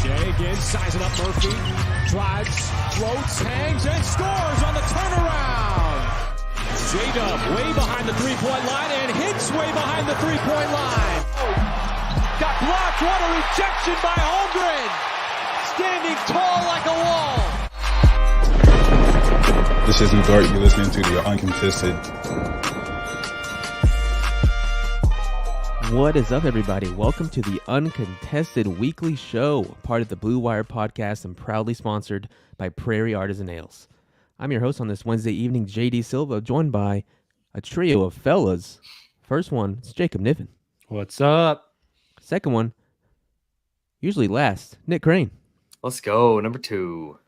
Shea again, sizing up Murphy. Drives, floats, hangs, and scores on the turnaround. J-Dub way behind the three-point line and hits way behind the three-point line. Got blocked. What a rejection by Holmgren. Standing tall like a wall. This is Udart. You're listening to the Uncontested. What is up, everybody? Welcome to the Uncontested Weekly Show, part of the Blue Wire podcast and proudly sponsored by Prairie Artisan Ales. I'm your host on this Wednesday evening, JD Silva, joined by a trio of fellas. First one is Jacob Niven. What's up? Second one, usually last, Nick Crane. Let's go, number 2.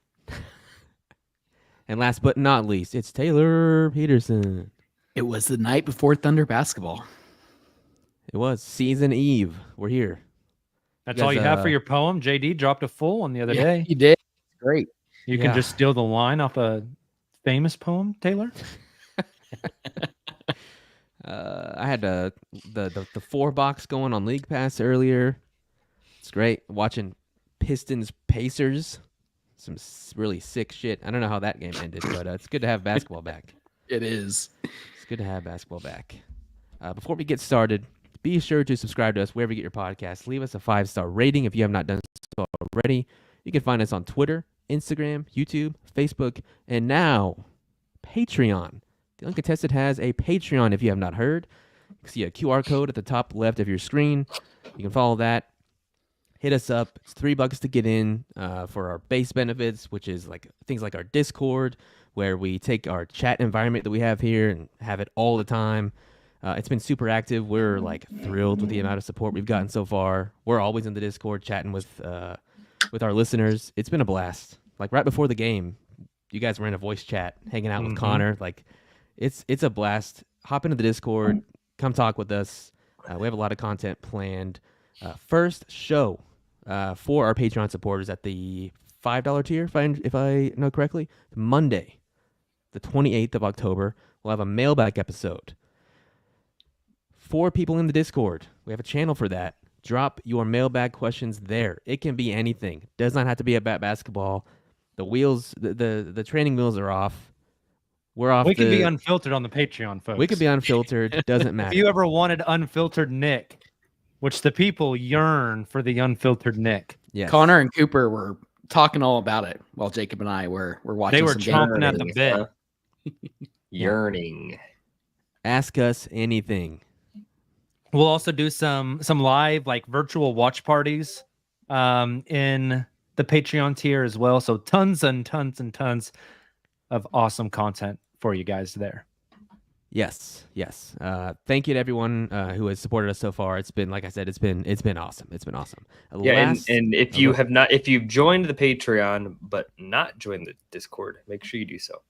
And last but not least, it's Taylor Peterson. It was the night before Thunder basketball. It was season eve. We're here. That's all you have for your poem? JD dropped a full one the other day. He did. Great. You can just steal the line off a famous poem, Taylor? I had the 4-box going on League Pass earlier. It's great. Watching Pistons Pacers. Some really sick shit. I don't know how that game ended, but it's good to have basketball back. It is. It's good to have basketball back. Before we get started, be sure to subscribe to us wherever you get your podcasts. Leave us a 5-star rating if you have not done so already. You can find us on Twitter, Instagram, YouTube, Facebook, and now Patreon. The Uncontested has a Patreon if you have not heard. You can see a QR code at the top left of your screen. You can follow that. Hit us up. It's $3 to get in for our base benefits, which is like things like our Discord, where we take our chat environment that we have here and have it all the time. It's been super active. We're like thrilled with the amount of support we've gotten so far. We're always in the Discord chatting with our listeners. It's been a blast. Like right before the game, you guys were in a voice chat, hanging out with Connor. Like it's a blast. Hop into the Discord, come talk with us. We have a lot of content planned. First show for our Patreon supporters at the $5 tier, if I know correctly, Monday, the 28th of October, we'll have a mailbag episode. 4 people in the Discord. We have a channel for that. Drop your mailbag questions there. It can be anything. Does not have to be about basketball. The wheels, the training wheels are off. We're off. We can be unfiltered on the Patreon, folks. We could be unfiltered. Doesn't matter. If you ever wanted unfiltered Nick, which the people yearn for the unfiltered Nick. Yes. Connor and Cooper were talking all about it while Jacob and I were watching. They were some chomping at games. the bit. Yearning. Ask us anything. We'll also do some live, like virtual watch parties in the Patreon tier as well. So tons and tons and tons of awesome content for you guys there. Yes. Thank you to everyone who has supported us so far. It's been, like I said, it's been awesome. It's been awesome. Yeah, and if you have not, if you've joined the Patreon but not joined the Discord, make sure you do so.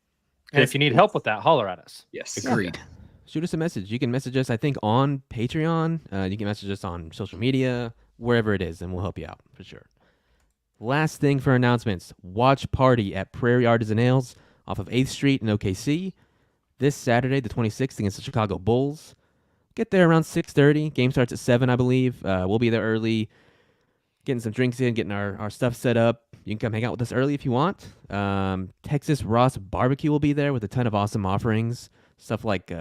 And if you need help with that, holler at us. Yes, Agreed. Shoot us a message. You can message us, I think, on Patreon. You can message us on social media, wherever it is, and we'll help you out for sure. Last thing for announcements. Watch party at Prairie Artisan Ales off of 8th Street in OKC this Saturday, the 26th, against the Chicago Bulls. Get there around 6:30. Game starts at 7, I believe. We'll be there early, getting some drinks in, getting our stuff set up. You can come hang out with us early if you want. Texas Ross Barbecue will be there with a ton of awesome offerings. Stuff like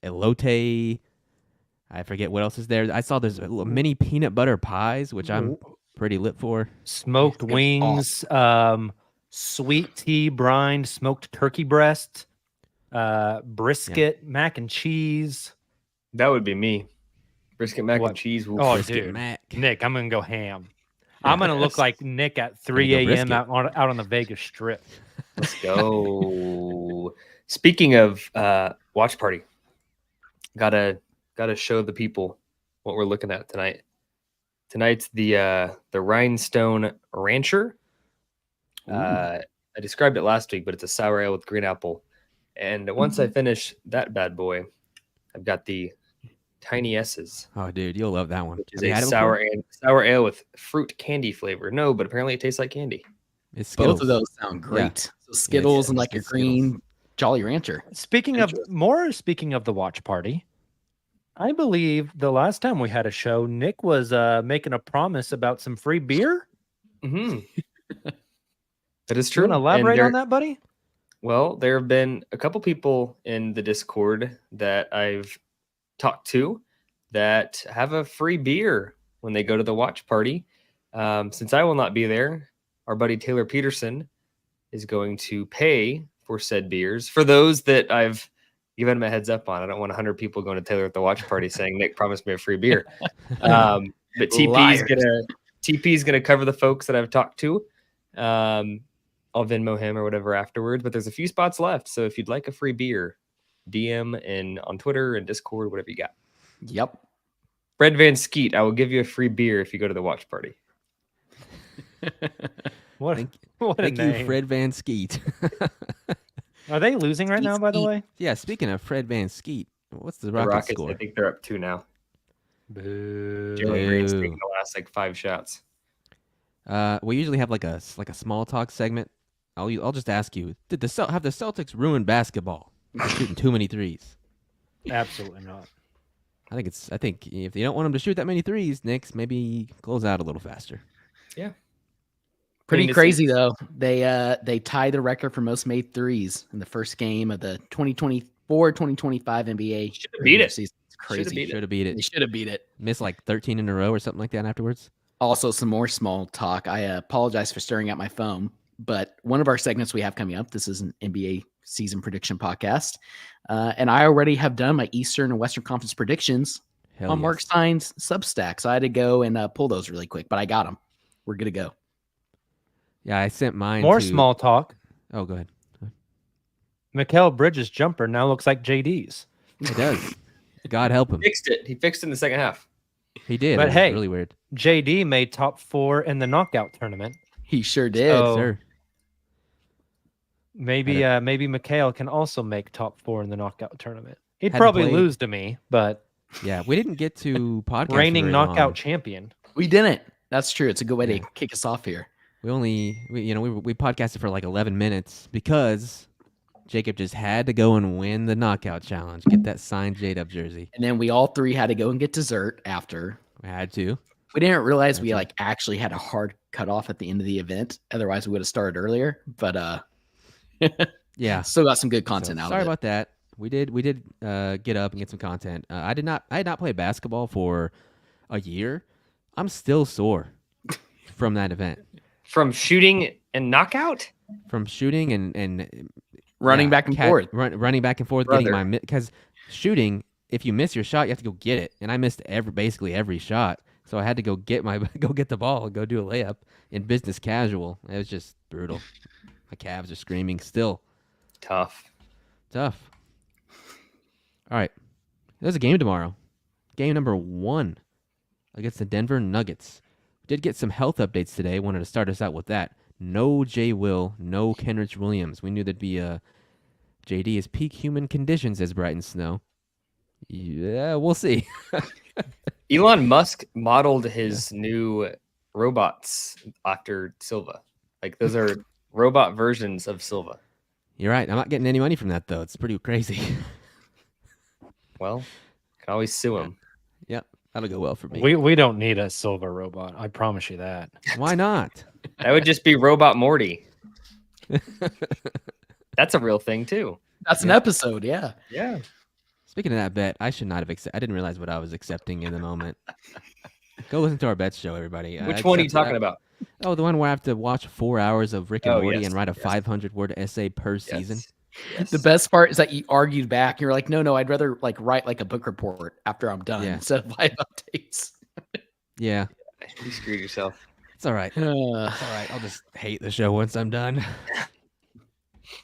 elote. I forget what else is there. I saw there's mini peanut butter pies, which I'm pretty lit for. Smoked wings, sweet tea brine, smoked turkey breast, brisket, mac and cheese. that would be me. Brisket mac and cheese. Oh, Brisket dude, mac. Nick, I'm gonna go ham. I'm gonna look like Nick at 3 a.m. out on the Vegas Strip. Let's go. Speaking of watch party, gotta show the people what we're looking at tonight. Tonight's the Rhinestone Rancher. I described it last week, but it's a sour ale with green apple. And once I finish that bad boy, I've got the Tiny S's. Oh, dude, you'll love that one. Which is a sour ale with fruit candy flavor. No, but apparently it tastes like candy. It's Skittles. Both of those sound great. So Skittles and like your green Jolly Rancher. Speaking of the watch party, I believe the last time we had a show, Nick was making a promise about some free beer. Mm-hmm. That is You true. want to elaborate And on that, buddy? Well, there have been a couple people in the Discord that I've talked to that have a free beer when they go to the watch party. Since I will not be there, our buddy Taylor Peterson is going to pay for said beers. For those that I've given him a heads up on, I don't want 100 people going to Taylor at the watch party saying Nick promised me a free beer. But TP is gonna cover the folks that I've talked to. I'll Venmo him or whatever afterwards. But there's a few spots left, so if you'd like a free beer, DM and on Twitter and Discord, whatever you got. Yep. Fred Van Skeet, I will give you a free beer if you go to the watch party. What a Thank name. you, Fred Van Skeet. Are they losing right now, by the way? Yeah, speaking of Fred Van Skeet, what's the The Rockets Rockets, score? I think they're up 2 now. Boo. Jalen Green's Boo. taking the last like 5 shots. We usually have like a small talk segment. I'll just ask you: have the Celtics ruined basketball? They're shooting too many threes. Absolutely not. I think if you don't want them to shoot that many threes, Knicks maybe close out a little faster. Yeah. Pretty it's- crazy though. They tied the record for most made threes in the first game of the 2024-2025 NBA. Should have beat it. season. It's Shoulda crazy. beat it. Should have beat They it. should have beat it. Missed like 13 in a row or something like that afterwards. Also, some more small talk. I apologize for staring at my phone, but one of our segments we have coming up, this is an NBA season prediction podcast. And I already have done my Eastern and Western Conference predictions Hell on Mark yes. Stein's Substack. So I had to go and pull those really quick, but I got them. We're good to go. Yeah, I sent mine. More to, small talk. Oh, go ahead. Mikal Bridges' jumper now looks like JD's. It does. God help him. Fixed it. He fixed it in the second half. He did. But It was hey, really weird. JD made top 4 in the knockout tournament. He sure did. So- Sir. Maybe Mikal can also make top 4 in the knockout tournament. He'd Hadn't probably played- lose to me, but Yeah, we didn't get to podcast. for reigning very knockout long. champion. We didn't. That's true. It's a good way Yeah. to kick us off here. We podcasted for like 11 minutes because Jacob just had to go and win the knockout challenge, get that signed J-Dub jersey. And then we all three had to go and get dessert after. We had to. We didn't realize we Gotcha. like actually had a hard cutoff at the end of the event. Otherwise, we would have started earlier. But Yeah. still got some good So, content out sorry of it. about that. We did get up and get some content. I had not played basketball for a year. I'm still sore from that event. From shooting and knockout? From shooting and Running back and forth. running back and forth, Brother. getting because shooting, if you miss your shot, you have to go get it, and I missed basically every shot, so I had to go get the ball and go do a layup in business casual. It was just brutal. My calves are screaming still. Tough. Tough. All right, there's a game tomorrow. Game number 1 against the Denver Nuggets. We did get some health updates today. Wanted to start us out with that. No Jay Will, no Kenrich Williams. We knew there'd be JD is peak human conditions, as Brighton Snow. Yeah, we'll see. Elon Musk modeled his new robots after Silva. Like those are robot versions of Silva. You're right. I'm not getting any money from that though. It's pretty crazy. Well, can always sue him. Yep, that'll go well for me. We don't need a silver robot. I promise you that. Why not? That would just be Robot Morty. That's a real thing too. That's an episode. Yeah. Yeah. Speaking of that bet, I should not have I didn't realize what I was accepting in the moment. Go listen to our bets show, everybody. Which one are you talking about? Oh, the one where I have to watch 4 hours of Rick and Oh, Morty yes, and write a yes. 500-word essay per season. Yes. The best part is that you argued back. You're like, no, I'd rather like write like a book report after I'm done Yeah. instead of live updates. Yeah, You screwed yourself. it's all right. It's all right. I'll just hate the show once I'm done.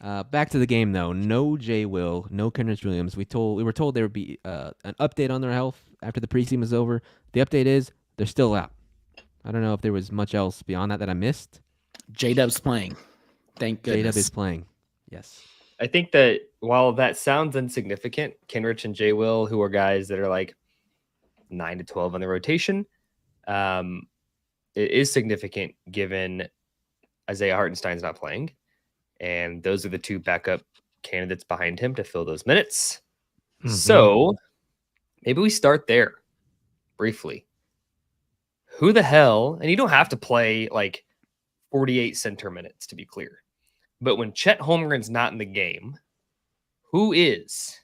Back to the game though. No Jay Will, no Kenrich Williams. We were told there would be an update on their health after the preseason was over. The update is they're still out. I don't know if there was much else beyond that I missed. J-Dub's playing. Thank J-Dub goodness. is playing. Yes. I think that while that sounds insignificant, Kenrich and Jay Will, who are guys that are like 9 to 12 on the rotation, it is significant given Isaiah Hartenstein's not playing. And those are the 2 backup candidates behind him to fill those minutes. So maybe we start there briefly. Who the hell, and you don't have to play like 48 center minutes, to be clear. But when Chet Holmgren's not in the game, who is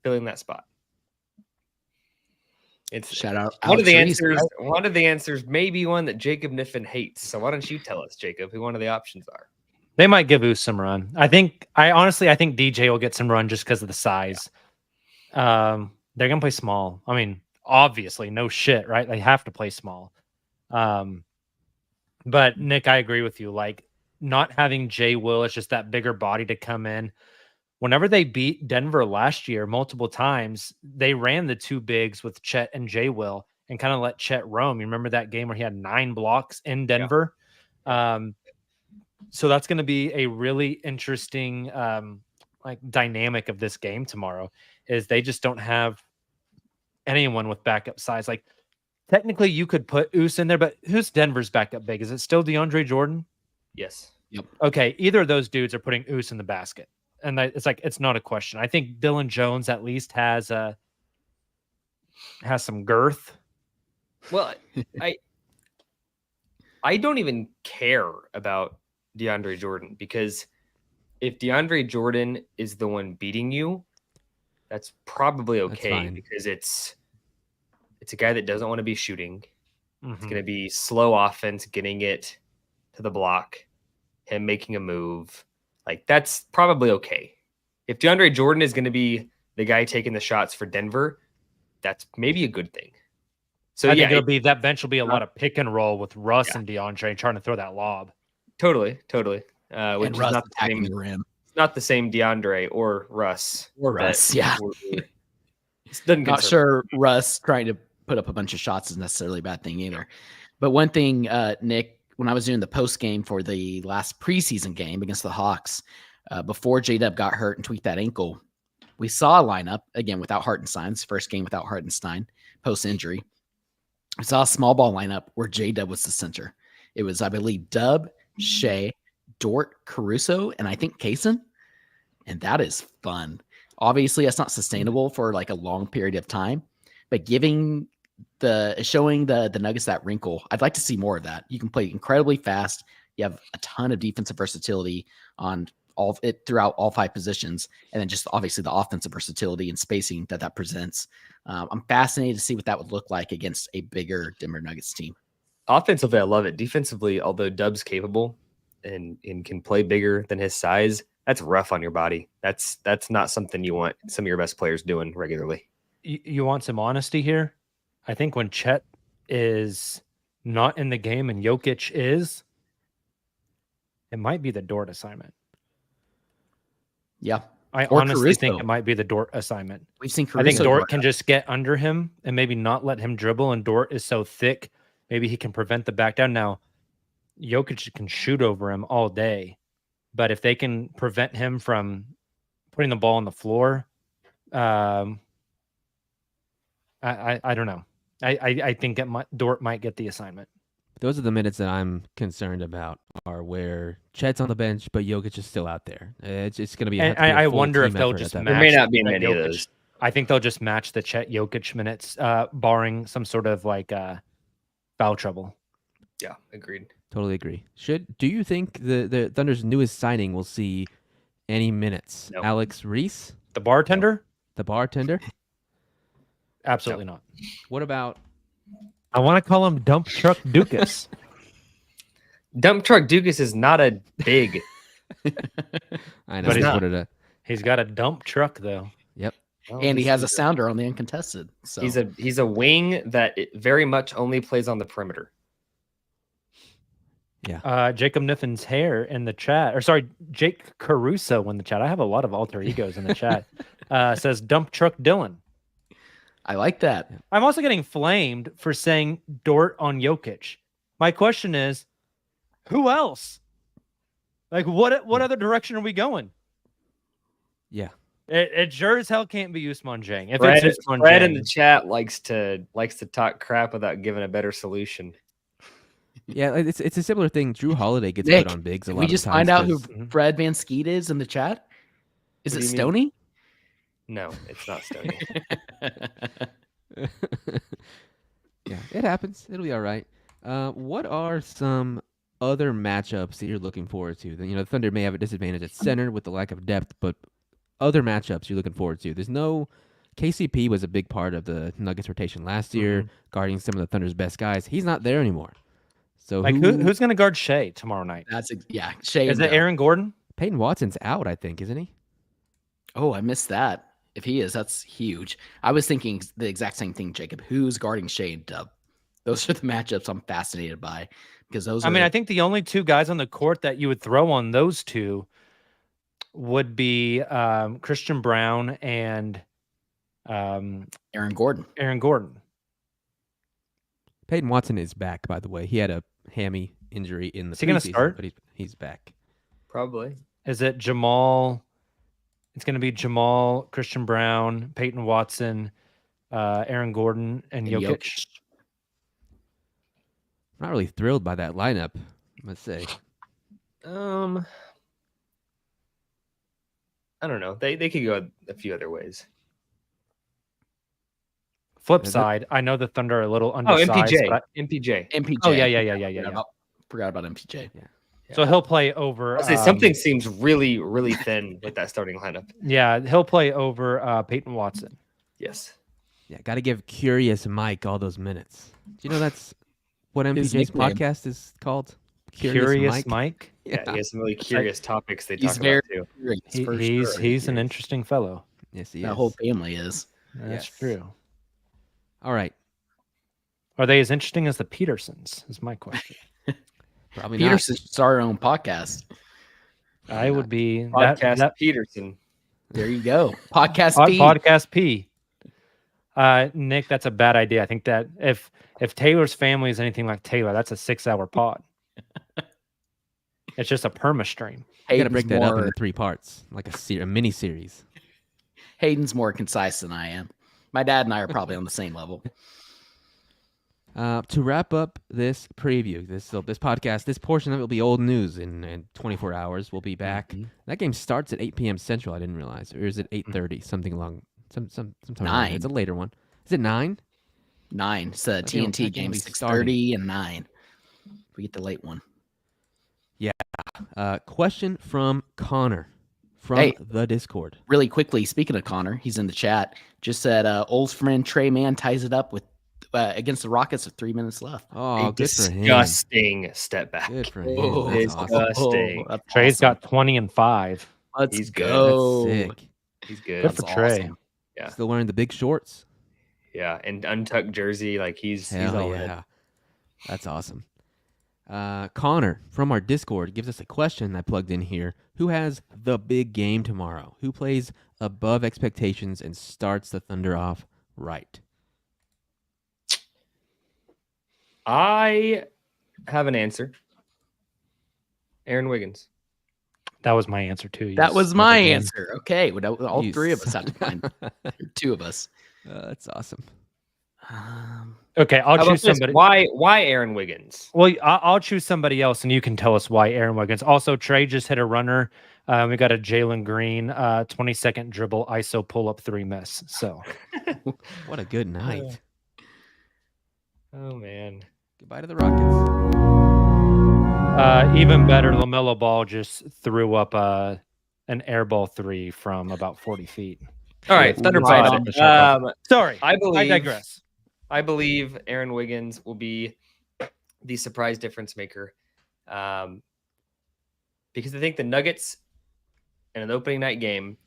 filling that spot? It's Shout out one of the Alex Reese, answers. right? One of the answers may be one that Jacob Niffen hates. So why don't you tell us, Jacob, who one of the options are? They might give Oos some run. I think DJ will get some run just because of the size. They're gonna play small. I mean, obviously, no shit, right? They have to play small. But Nick, I agree with you. Like, not having Jay Will, it's just that bigger body to come in. Whenever they beat Denver last year multiple times, they ran the two bigs with Chet and Jay Will and kind of let Chet roam. You remember that game where he had 9 blocks in Denver? Yeah. So that's going to be a really interesting dynamic of this game tomorrow. Is they just don't have anyone with backup size. Like, technically, you could put Oos in there, but who's Denver's backup big? Is it still DeAndre Jordan? Yes. Yep. Okay, either of those dudes are putting Oos in the basket. And it's not a question. I think Dylan Jones at least has some girth. Well, I don't even care about DeAndre Jordan, because if DeAndre Jordan is the one beating you, that's probably okay, because it's a guy that doesn't want to be shooting. Mm-hmm. It's going to be slow offense, getting it to the block, him making a move. Like, that's probably okay. If DeAndre Jordan is going to be the guy taking the shots for Denver, that's maybe a good thing. So I think that bench will be a lot of pick and roll with Russ and DeAndre trying to throw that lob. Totally. Which and is Russ not attacking the rim. It's not the same DeAndre or Russ. Yeah. Not sure Russ trying to put up a bunch of shots is necessarily a bad thing either. But one thing, Nick, when I was doing the post game for the last preseason game against the Hawks, before J-Dub got hurt and tweaked that ankle, we saw a lineup again without Hartenstein's first game without Hartenstein post injury. We saw a small ball lineup where J-Dub was the center. It was, I believe, Dub, Shea, Dort, Caruso, and I think Kaysen. And that is fun. Obviously, that's not sustainable for like a long period of time, but showing the Nuggets that wrinkle, I'd like to see more of that. You can play incredibly fast. You have a ton of defensive versatility on throughout all 5 positions, and then just obviously the offensive versatility and spacing that presents. I'm fascinated to see what that would look like against a bigger Denver Nuggets team. Offensively, I love it. Defensively, although Dub's capable and can play bigger than his size, that's rough on your body. That's not something you want some of your best players doing regularly. You want some honesty here? I think when Chet is not in the game and Jokic is, it might be the Dort assignment. Yeah. I honestly think it might be the Dort assignment. We've seen Caruso. I think Dort can just get under him and maybe not let him dribble, and Dort is so thick, maybe he can prevent the back down. Now, Jokic can shoot over him all day, but if they can prevent him from putting the ball on the floor, I don't know. I think Dort might get the assignment. Those are the minutes that I'm concerned about, are where Chet's on the bench, but Jokic is still out there. It's going to be. And I wonder if they'll just match. There may not be many of those. I think they'll just match the Chet Jokic minutes, barring some sort of foul trouble. Yeah, agreed. Totally agree. Do you think the Thunder's newest signing will see any minutes? No. Alex Reese, the bartender. No. The bartender. Absolutely not. What about? I want to call him Dump Truck Dukas. Dump Truck Dukas is not a big. I know. He's got a dump truck though. Yep. Well, and he has a sounder on the uncontested. So he's a wing that very much only plays on the perimeter. Yeah. Jacob Niffen's hair in the chat, or sorry, Jake Caruso in the chat. I have a lot of alter egos in the chat. Says Dump Truck Dylan. I like that. I'm also getting flamed for saying Dort on Jokic. My question is, who else? Like, what other direction are we going? Yeah. It sure as hell can't be Ousmane Dieng. If Fred, it's Ousmane Fred Dieng, in the chat likes to talk crap without giving a better solution. Yeah, it's a similar thing. Drew Holiday gets Nick, put on bigs a lot we of just times. Find out who Fred Van Skeet is in the chat? Is it Stoney? No, it's not Stoney. Yeah, it happens. It'll be all right. What are some other matchups that you're looking forward to? The Thunder may have a disadvantage at center with the lack of depth, but other matchups you're looking forward to. There's no KCP was a big part of the Nuggets rotation last year, guarding some of the Thunder's best guys. He's not there anymore. So who's going to guard Shea tomorrow night? Shea. Is it Aaron Gordon? Peyton Watson's out, I think, isn't he? Oh, I missed that. If he is, that's huge. I was thinking the exact same thing, Jacob. Who's guarding Shea and Dub? Those are the matchups I'm fascinated by because those. I think the only two guys on the court that you would throw on those two would be Christian Brown and Aaron Gordon. Peyton Watson is back, by the way. He had a hammy injury in the Is he gonna preseason, start? but he's back. Probably. Is it Jamal? It's going to be Jamal, Christian Brown, Peyton Watson, Aaron Gordon, and Jokic. I'm not really thrilled by that lineup, I must say. I don't know. They could go a few other ways. Flip Is it? side, I know the Thunder are a little Oh, undersized. MPJ. but MPJ. Oh, yeah. Forgot about MPJ. So he'll play over. I'll say something seems really, really thin with that starting lineup. Yeah, he'll play over Peyton Watson. Yes. Yeah, got to give Curious Mike all those minutes. Do you know that's what His MPJ's nickname. podcast is called? Curious Mike. Yeah, he has some really curious topics they He's talk very about too. curious, for He's sure. he's an interesting fellow. Yes, he That is. whole family is. That's Yes. true. All right. Are they as interesting as the Petersons? Is my question. Probably Peterson should start our own podcast. I would be Podcast Peterson. There you go. Podcast P. Podcast P. Nick, that's a bad idea. I think that if Taylor's family is anything like Taylor, that's a 6-hour pod. It's just a perma stream. not. You got to break that up more- into 3 parts, like a mini series. Hayden's more concise than I am. My dad and I are probably on the same level. To wrap up this preview, this podcast, this portion of it will be old news in 24 hours. We'll be back. That game starts at 8 p.m. Central. I didn't realize, or is it 8:30? Something along sometime. around there. 9. It's a later one. Is it 9? 9. It's a That game will TNT game, be 6:30 and 9. We get the late one. Question from Connor from Hey. the Discord. Really quickly, speaking of Connor, he's in the chat. Just said old friend Trey Mann ties it up with against the Rockets with 3 minutes left. Oh, A good for him. disgusting step back. Good for him. Oh, That's awesome. disgusting. that's Trey's awesome. got 20 and 5. Let's He's good. go. That's sick. He's good. Good for That's Trey. awesome. Yeah. Still wearing the big shorts. Yeah, and untucked jersey, like he's Hell all in. yeah. That's awesome. Connor from our Discord gives us a question I plugged in here. Who has the big game tomorrow? Who plays above expectations and starts the Thunder off right? I have an answer. Aaron Wiggins. That was my answer too. That You was son my of a gun. answer. Okay, well, all You 3 of us son- have to find 2 of us. That's awesome. Okay, I'll How about choose this? somebody. Why Aaron Wiggins? Well, I'll choose somebody else, and you can tell us why Aaron Wiggins. Also, Trey just hit a runner. We got a Jalen Green 20-second dribble ISO pull-up 3 miss. So What a good night. Oh man. Goodbye to the Rockets. even better, LaMelo Ball just threw up an air ball 3 from about 40 feet. All right, Ooh, Thunder right Pod. on the shot. Sorry, I believe. I digress. I believe Aaron Wiggins will be the surprise difference maker, because I think the Nuggets in an opening night game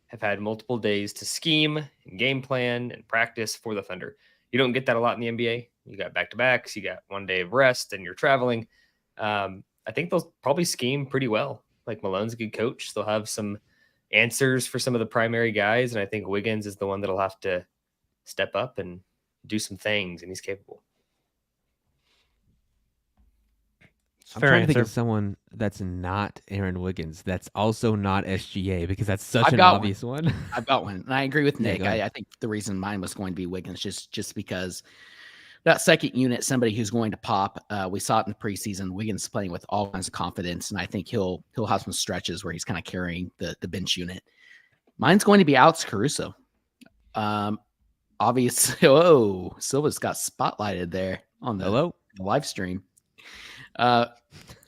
have had multiple days to scheme and game plan and practice for the Thunder. You don't get that a lot in the NBA. You got back-to-backs, you got one day of rest, and you're traveling. I think they'll probably scheme pretty well. Like, Malone's a good coach. They'll have some answers for some of the primary guys, and I think Wiggins is the one that'll have to step up and do some things, and he's capable. I'm Fair trying to think answer. of someone that's not Aaron Wiggins, that's also not SGA, because that's such I've an got obvious one. I've got one, and I agree with Yeah, Nick. go ahead. I think the reason mine was going to be Wiggins just because that second unit, somebody who's going to pop. We saw it in the preseason. Wiggins playing with all kinds of confidence, and I think he'll have some stretches where he's kind of carrying the bench unit. Mine's going to be Alex Caruso. Obviously, Silva's got spotlighted there on the Hello? live stream.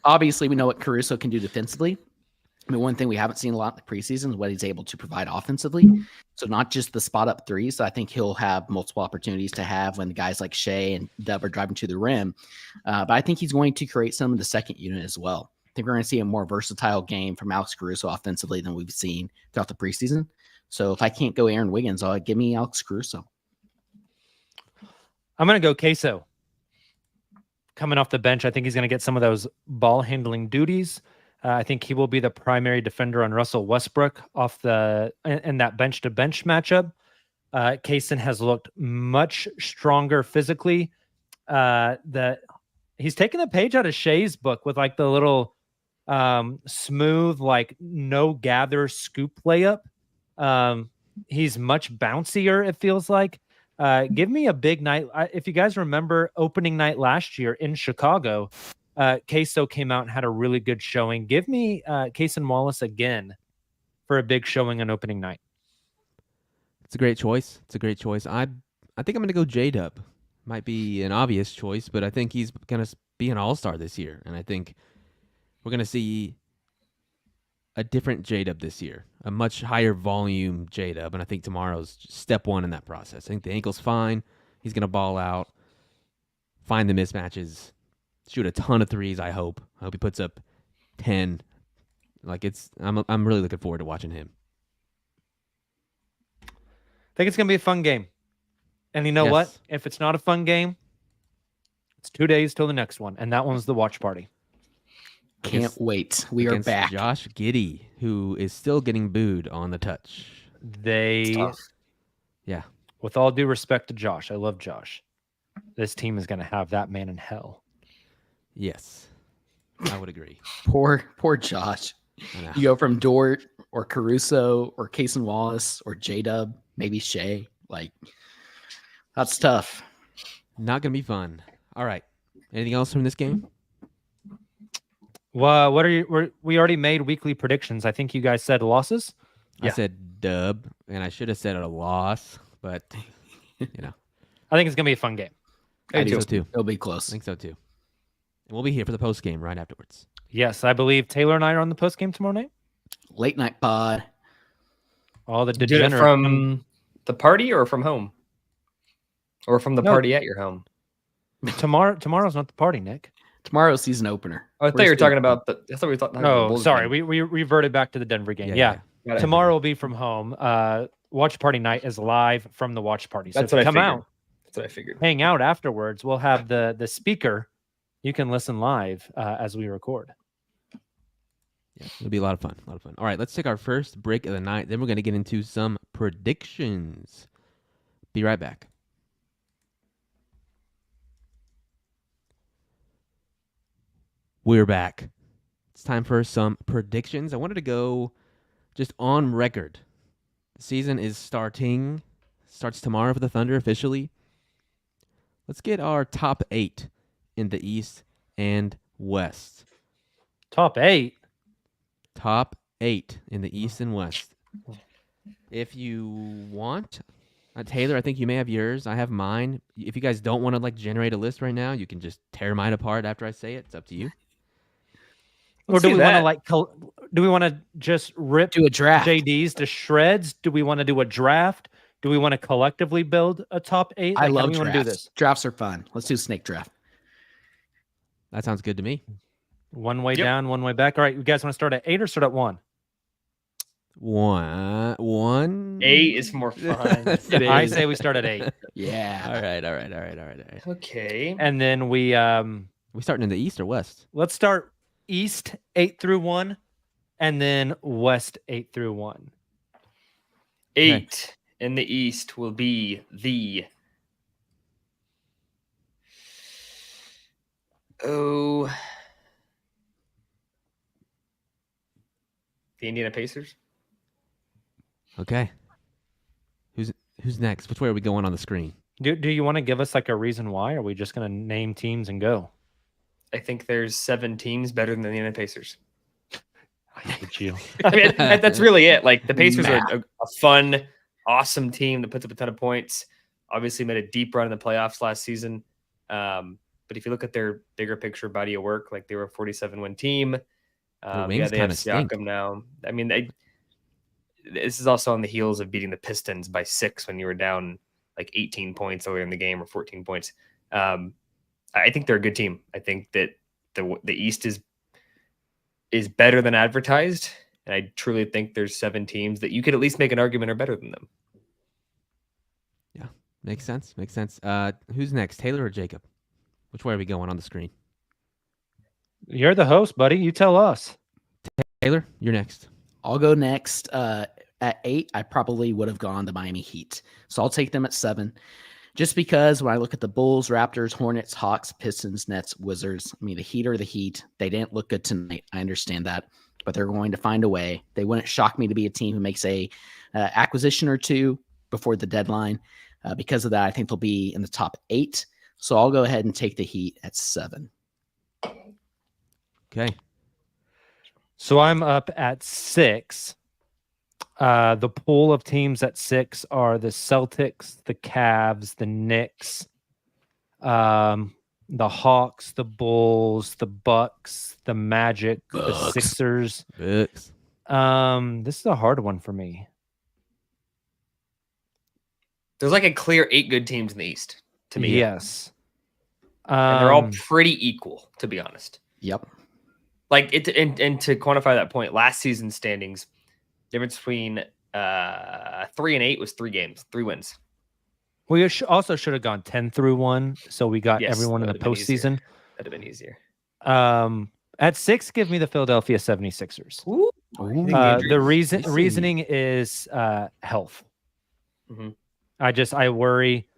obviously, we know what Caruso can do defensively. I mean, one thing we haven't seen a lot in the preseason is what he's able to provide offensively. So not just the spot up threes. So I think he'll have multiple opportunities to have when the guys like Shea and Dub are driving to the rim. But I think he's going to create some of the second unit as well. I think we're going to see a more versatile game from Alex Caruso offensively than we've seen throughout the preseason. So if I can't go Aaron Wiggins, I'll give me Alex Caruso. I'm going to go Queso. Coming off the bench, I think he's going to get some of those ball handling duties. I think he will be the primary defender on Russell Westbrook in that bench to bench matchup. Kaysen has looked much stronger physically. That he's taken a page out of Shea's book with like the little smooth, like no gather scoop layup. He's much bouncier, it feels like. Give me a big night. If you guys remember opening night last year in Chicago, Queso came out and had a really good showing. Give me Kaysen Wallace again for a big showing on opening night. It's a great choice. I think I'm going to go J-Dub. Might be an obvious choice, but I think he's going to be an all-star this year. And I think we're going to see a different J-Dub this year, a much higher volume J-Dub. And I think tomorrow's step one in that process. I think the ankle's fine. He's going to ball out, find the mismatches, shoot a ton of threes, I hope. I hope he puts up 10. I'm really looking forward to watching him. I think it's going to be a fun game. And you know what? If it's not a fun game, it's 2 days till the next one. And that one's the watch party. Can't wait. We are back. Josh Giddey, who is still getting booed on the touch. Yeah. With all due respect to Josh, I love Josh. This team is going to have that man in hell. Yes, I would agree. Poor Josh. You go from Dort or Caruso or Kaysen Wallace or J-Dub, maybe Shea. Like, that's tough. Not going to be fun. All right. Anything else from this game? Well, we already made weekly predictions. I think you guys said losses. I said dub, and I should have said a loss, but, I think it's going to be a fun game. I think so too. It'll be close. I think so too. And we'll be here for the post game right afterwards. Yes, I believe Taylor and I are on the post game tomorrow night. Late night pod. All the Did it degenerate from the party or from home? Or from the party at your home? Tomorrow's not the party, Nick. Tomorrow's season opener. Oh, I thought you were talking about the. I thought we were talking about the Oh, Bulls sorry. game. We reverted back to the Denver game. Yeah. Tomorrow will be from home. Watch party night is live from the watch party. So That's if what you I come figured. out, That's what I figured. hang out afterwards. We'll have the speaker. You can listen live as we record. Yeah, it'll be a lot of fun. All right, let's take our first break of the night. Then we're going to get into some predictions. Be right back. We're back. It's time for some predictions. I wanted to go just on record. The season is starts tomorrow for the Thunder officially. Let's get our top 8 in the East and West. Top 8. Top 8 in the East and West. If you want, Taylor, I think you may have yours. I have mine. If you guys don't want to generate a list right now, you can just tear mine apart after I say it. It's up to you. Or do we want to do we want to just do a draft? JDs to shreds? Do we want to do a draft? Do we want to collectively build a top 8? I love how do we want to do this? Drafts are fun. Let's do snake draft. That sounds good to me. One way down, one way back. All right, you guys want to start at 8 or start at 1? One. 8 is more fun. I say we start at 8. Yeah. All right. Okay. And then we starting in the East or West? let's start East 8 through 1, and then West 8 through 1. 8 in the East will be the Indiana Pacers. Okay. Who's next? Which way are we going on the screen? Do you want to give us a reason why? Or are we just going to name teams and go? I think there's 7 teams better than the Indiana Pacers. I hate you. I mean, that's really it. The Pacers are a fun, awesome team that puts up a ton of points. Obviously made a deep run in the playoffs last season. But if you look at their bigger picture body of work, like they were a 47-win team. Their wings they have kinda stink. Siakam now. I mean, this is also on the heels of beating the Pistons by 6 when you were down like 18 points earlier in the game or 14 points. I think they're a good team. I think that the East is better than advertised, and I truly think there's 7 teams that you could at least make an argument are better than them. Yeah, makes sense. Makes sense. Who's next, Taylor or Jacob? Which way are we going on the screen? You're the host, buddy. You tell us. Taylor, you're next. I'll go next. At 8, I probably would have gone the Miami Heat. So I'll take them at 7. Just because when I look at the Bulls, Raptors, Hornets, Hawks, Pistons, Nets, Wizards, I mean, the Heat are the Heat. They didn't look good tonight. I understand that. But they're going to find a way. They wouldn't shock me to be a team who makes a acquisition or two before the deadline. Because of that, I think they'll be in the top 8. So I'll go ahead and take the Heat at 7. Okay. So I'm up at 6. The pool of teams at 6 are the Celtics, the Cavs, the Knicks, the Hawks, the Bulls, the Bucks, the Magic, the Sixers. Bucks. This is a hard one for me. There's like a clear 8 good teams in the East to me. Yes. And they're all pretty equal, to be honest. Yep. Like and to quantify that point, last season's standings, difference between 3 and 8 was 3 games, 3 wins. We also should have gone 10-1, so we got Yes, everyone in that the would've been easier. postseason. That'd have been easier. At 6, give me the Philadelphia 76ers. Ooh. The I see. reasoning is health. Mhm. I worry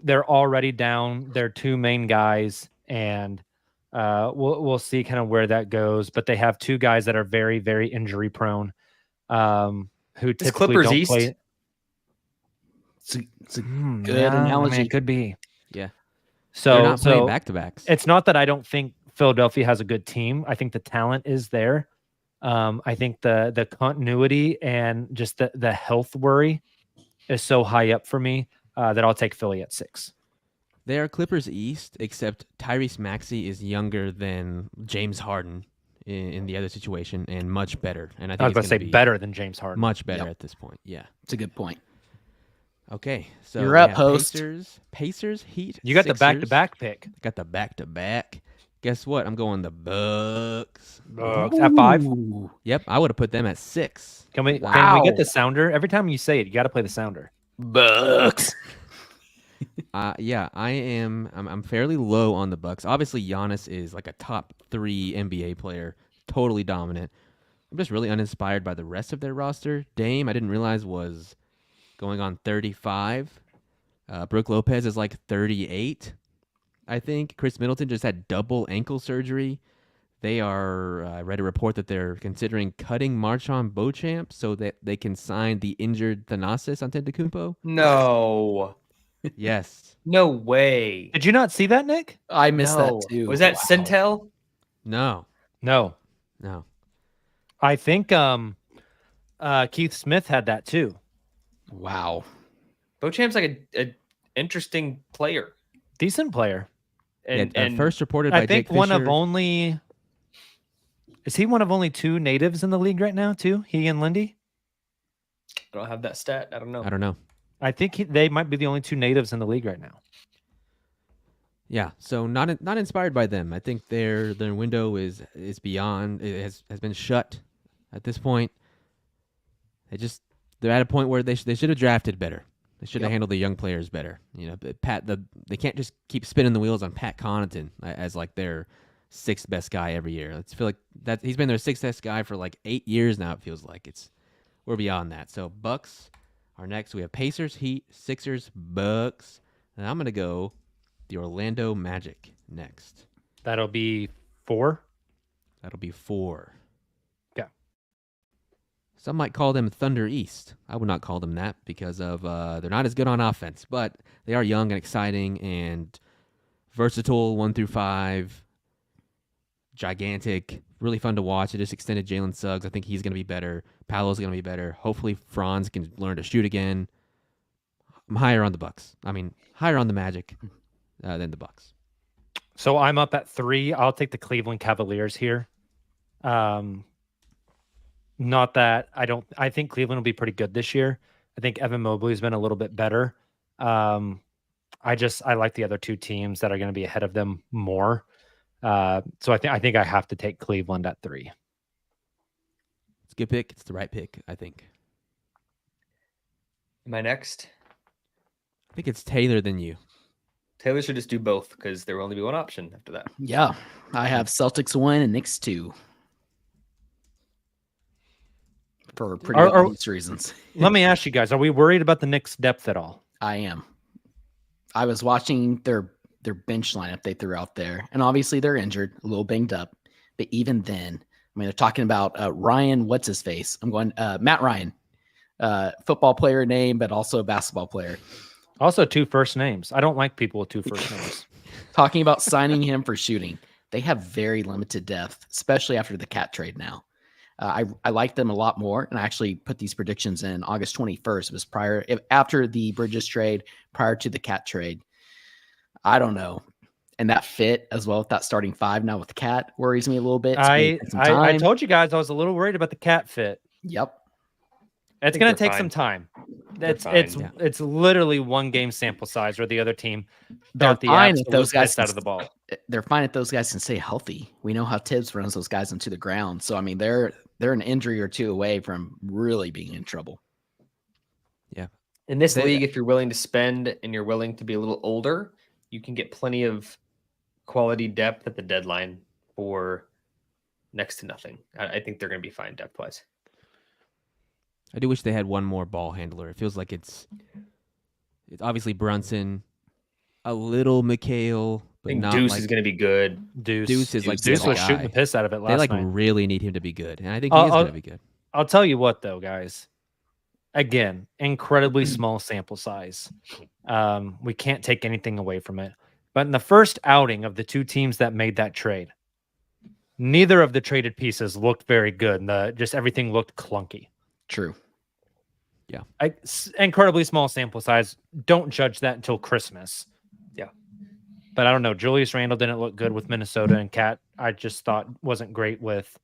they're already down their 2 main guys, and we'll see kind of where that goes. But they have 2 guys that are very, very injury prone, who typically Clippers don't East? play. It's a good Yeah, I mean, analogy. it could be. Yeah. So They're not playing back-to-backs. it's not that I don't think Philadelphia has a good team. I think the talent is there. I think the continuity and just the health worry is so high up for me that I'll take Philly at 6. They are Clippers East, except Tyrese Maxey is younger than James Harden in the other situation and much better. And I think I was it's going to say gonna be better than James Harden. much better Yep. at this point. Yeah. It's a good point. Okay. So You're we up, have host. Pacers, Heat. You got the Sixers. back-to-back pick. Got the back-to-back. Guess what? I'm going the Bucks. At 5. Ooh. Yep, I would have put them at 6. Can we Wow. get the sounder? Every time you say it, you got to play the sounder. Bucks. Yeah, I'm fairly low on the Bucks. Obviously, Giannis is like a top 3 NBA player, totally dominant. I'm just really uninspired by the rest of their roster. Dame, I didn't realize was going on 35. Brooke Lopez is like 38, I think. Chris Middleton just had double ankle surgery. They are, I read a report that they're considering cutting Marchon Beauchamp so that they can sign the injured Thanasis Antetokounmpo. No. Yes. No way. Did you not see that, Nick? I missed No. that too. Was that Wow. Centel? No. No. No. I think Keith Smith had that too. Wow. Beauchamp's like a interesting player. Decent player. And first reported by I think Jake one of Fisher. only. Is he one of only 2 natives in the league right now, too? He and Lindy? I don't have that stat. I don't know. I don't know. I think they might be the only 2 natives in the league right now. Yeah, so not inspired by them. I think their window is beyond. It has been shut at this point. They're at a point where they should have drafted better. They should have handled the young players better. You know, they can't just keep spinning the wheels on Pat Connaughton as like their 6th best guy every year. I feel like that he's been their 6th best guy for like 8 years now. It feels like we're beyond that. So Bucks are next. We have Pacers, Heat, Sixers, Bucks, and I'm gonna go the Orlando Magic next. That'll be 4. That'll be 4. Okay. Some might call them Thunder East. I would not call them that because of they're not as good on offense, but they are young and exciting and versatile 1 through 5. Gigantic, really fun to watch. It just extended Jalen Suggs. I think he's going to be better. Paolo's going to be better. Hopefully Franz can learn to shoot again. I'm higher on the Bucks. I mean, higher on the Magic than the Bucks. So I'm up at 3. I'll take the Cleveland Cavaliers here. Not that I think Cleveland will be pretty good this year. I think Evan Mobley's been a little bit better. I like the other two teams that are going to be ahead of them more. So I think I have to take Cleveland at 3. It's a good pick. It's the right pick, I think. Am I next? I think it's Taylor than you. Taylor should just do both because there will only be one option after that. Yeah, I have Celtics 1 and Knicks 2. For pretty obvious reasons. Let me ask you guys, are we worried about the Knicks' depth at all? I am. I was watching their bench lineup they threw out there, and obviously they're injured, a little banged up. But even then, I mean, they're talking about Ryan, what's his face? I'm going Matt Ryan, football player name, but also a basketball player. Also 2 first names. I don't like people with 2 first names. Talking about signing him for shooting. They have very limited depth, especially after the Cat trade now. I like them a lot more, and I actually put these predictions in August 21st. It was after the Bridges trade, prior to the Cat trade. I don't know. And that fit as well with that starting 5 now with the Cat worries me a little bit. I told you guys I was a little worried about the Cat fit. Yep. It's going to take some time. It's literally 1 game sample size where the other team got the absolute those guys out of the ball. They're fine if those guys can stay healthy. We know how Tibbs runs those guys into the ground. So I mean, they're an injury or 2 away from really being in trouble. Yeah. In this league, if you're willing to spend and you're willing to be a little older, you can get plenty of quality depth at the deadline for next to nothing. I think they're going to be fine depth-wise. I do wish they had one more ball handler. It feels like it's obviously Brunson, a little McHale, but I think not Deuce like is going to be good. Deuce is like Deuce the was guy. shooting the piss out of it last They like night. really need him to be good, and I think he is going to be good. I'll tell you what, though, guys. Again, incredibly small sample size. We can't take anything away from it. But in the first outing of the 2 teams that made that trade, neither of the traded pieces looked very good. And just everything looked clunky. True. Yeah. Incredibly small sample size. Don't judge that until Christmas. Yeah. But I don't know. Julius Randle didn't look good with Minnesota, and Cat, I just thought wasn't great with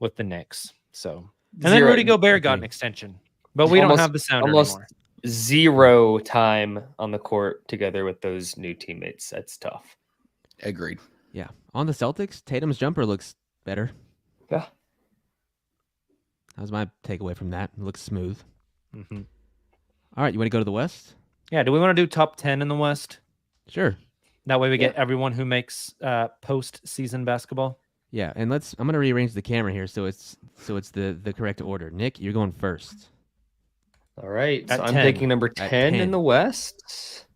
the Knicks. So, and then Rudy Gobert got an extension, but we don't have the sounder anymore. 0 time on the court together with those new teammates. That's tough. Agreed. Yeah. On the Celtics, Tatum's jumper looks better. Yeah. That was my takeaway from that. It looks smooth. Mm-hmm. All right, you want to go to the West? Yeah. Do we want to do top 10 in the West? Sure. That way we get everyone who makes post-season basketball. Yeah, and I'm going to rearrange the camera here so it's the correct order. Nick, you're going first. All right. At So I'm 10. taking number 10 10. in the West.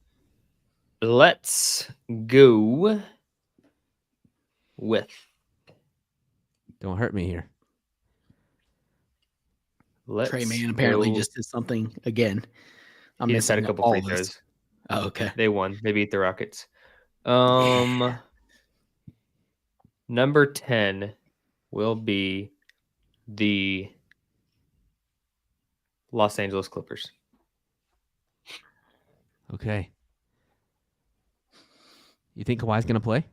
Let's go with. Don't hurt me here. Trey Mann apparently just did something again. He just had a couple free throws. Oh, okay. They won. They beat the Rockets. Number 10 will be the Los Angeles Clippers. Okay. You think Kawhi's going to play?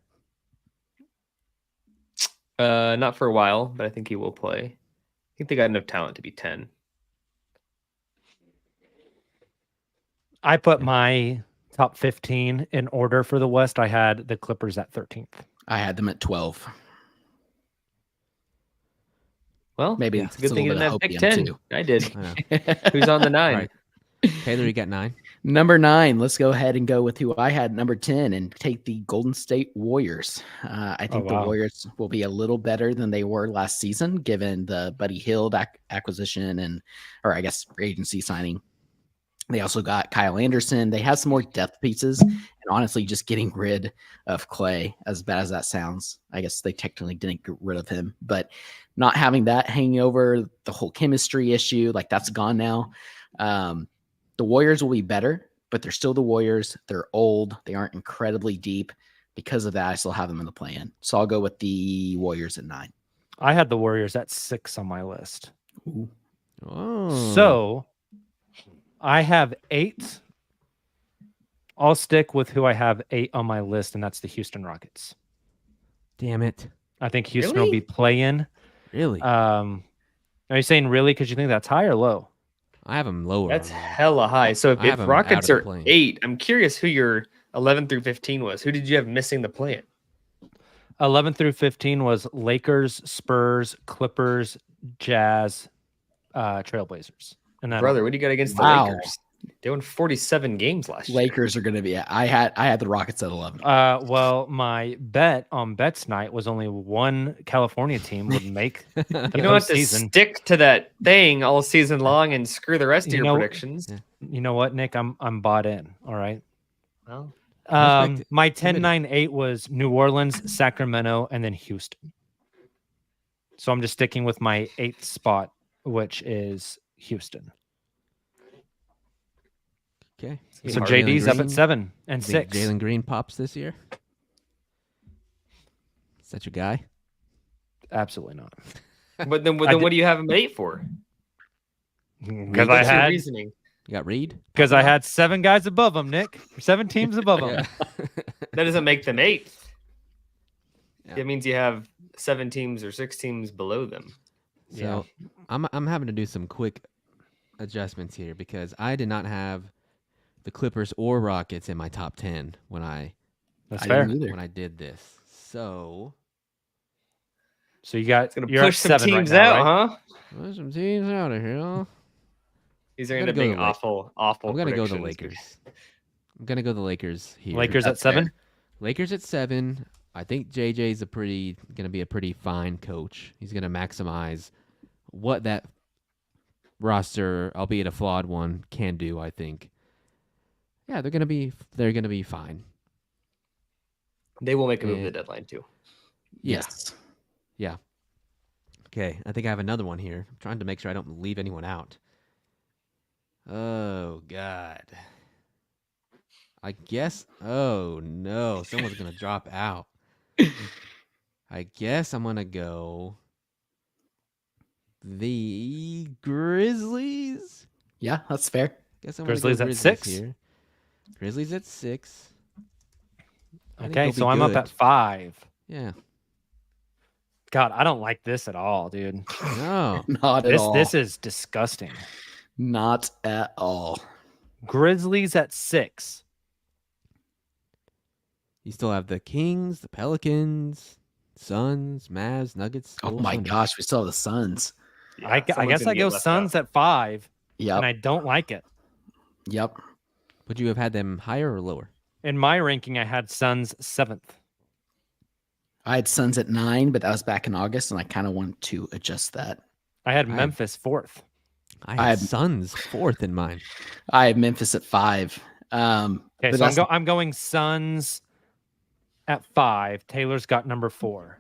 Not for a while, but I think he will play. I think they got enough talent to be 10. I put my top 15 in order for the West. I had the Clippers at 13th. I had them at 12. Well, Maybe it's a good thing you didn't have pick 10. Too. I did. I know. Who's on the 9? All right. Taylor, you got 9. Number 9. Let's go ahead and go with who I had number 10 and take the Golden State Warriors. I think the Warriors will be a little better than they were last season, given the Buddy Hield acquisition or I guess agency signing. They also got Kyle Anderson. They have some more depth pieces. And honestly, just getting rid of Clay, as bad as that sounds, I guess they technically didn't get rid of him, but not having that hanging over the whole chemistry issue, like that's gone now. The Warriors will be better, but they're still the Warriors. They're old. They aren't incredibly deep. Because of that, I still have them in the play-in. So I'll go with the Warriors at 9. I had the Warriors at 6 on my list. Ooh. Oh. So I have 8 I'll stick with who I have 8 on my list, and that's the Houston Rockets. Damn it. I think Houston Really? will be playing. Really? Are you saying really because you think that's high or low? I have them lower. That's on mine. hella high. So I have if 'em out Rockets of the are play-in. 8, I'm curious who your 11 through 15 was. Who did you have missing the play-in? 11 through 15 was Lakers, Spurs, Clippers, Jazz, Trailblazers. And then Brother, what do you got against the Wow. Lakers? They won 47 games last year. Lakers are going to be. I had the Rockets at 11. well, my bet on bets night was only one California team would make the You don't have to postseason. stick to that thing all season long and screw the rest of You your know- predictions. Yeah. You know what, Nick? I'm bought in. All right. Well, Respect it. My Give it- 10-9-8 was New Orleans, Sacramento, and then Houston. So I'm just sticking with my 8th spot, which is Houston. Okay. Be So hard. JD's up Green? at 7 and Think 6. Jalen Green pops this year? Is that your guy? Absolutely not. but then I what do you have him 8 for? Because What's your reasoning? You got Reed? Because I had 7 guys above him, Nick. 7 teams above him. Yeah. That doesn't make them 8. Yeah. It means you have 7 teams or 6 teams below them. So I'm having to do some quick adjustments here because I did not have the Clippers or Rockets in my top 10 when I That's I fair. didn't either. when I did this. So So you got It's gonna you're push at some 7 teams right now, out, right? huh? there's some teams out of here. These are I'm going to gonna be go the Lak- awful I'm gonna go the predictions. Lakers. I'm gonna go the Lakers here. Lakers at That's fair. 7. Lakers at 7. I think JJ's gonna be a pretty fine coach. He's gonna maximize what that roster, albeit a flawed one, can do. I think. Yeah, they're gonna be fine. They will make a move Yeah. at the deadline too. Yes. Yeah. Okay, I think I have another one here. I'm trying to make sure I don't leave anyone out. Oh God. I guess. Oh no, someone's gonna drop out. I guess I'm gonna go the Grizzlies. Yeah, that's fair. Guess I'm Grizzlies gonna at go 6? here. Grizzlies at 6. I think Okay, they'll so be I'm up good. at 5. Yeah. God, I don't like this at all, dude. No. Not at all. This is disgusting. Not at all. Grizzlies at 6. You still have the Kings, the Pelicans, Suns, Mavs, Nuggets. Oh Bulls, my Thunder. gosh, we still have the Suns. I guess someone's I gonna get go left Suns out. at 5, Yep. and I don't like it. Yep. Would you have had them higher or lower? In my ranking, I had Suns 7th. I had Suns at 9, but that was back in August, and I kind of want to adjust that. I had I had- Memphis 4th. I I had have- Suns 4th in mine. I have Memphis at 5. Okay, But so that's- I'm going Suns at 5. Taylor's got number 4.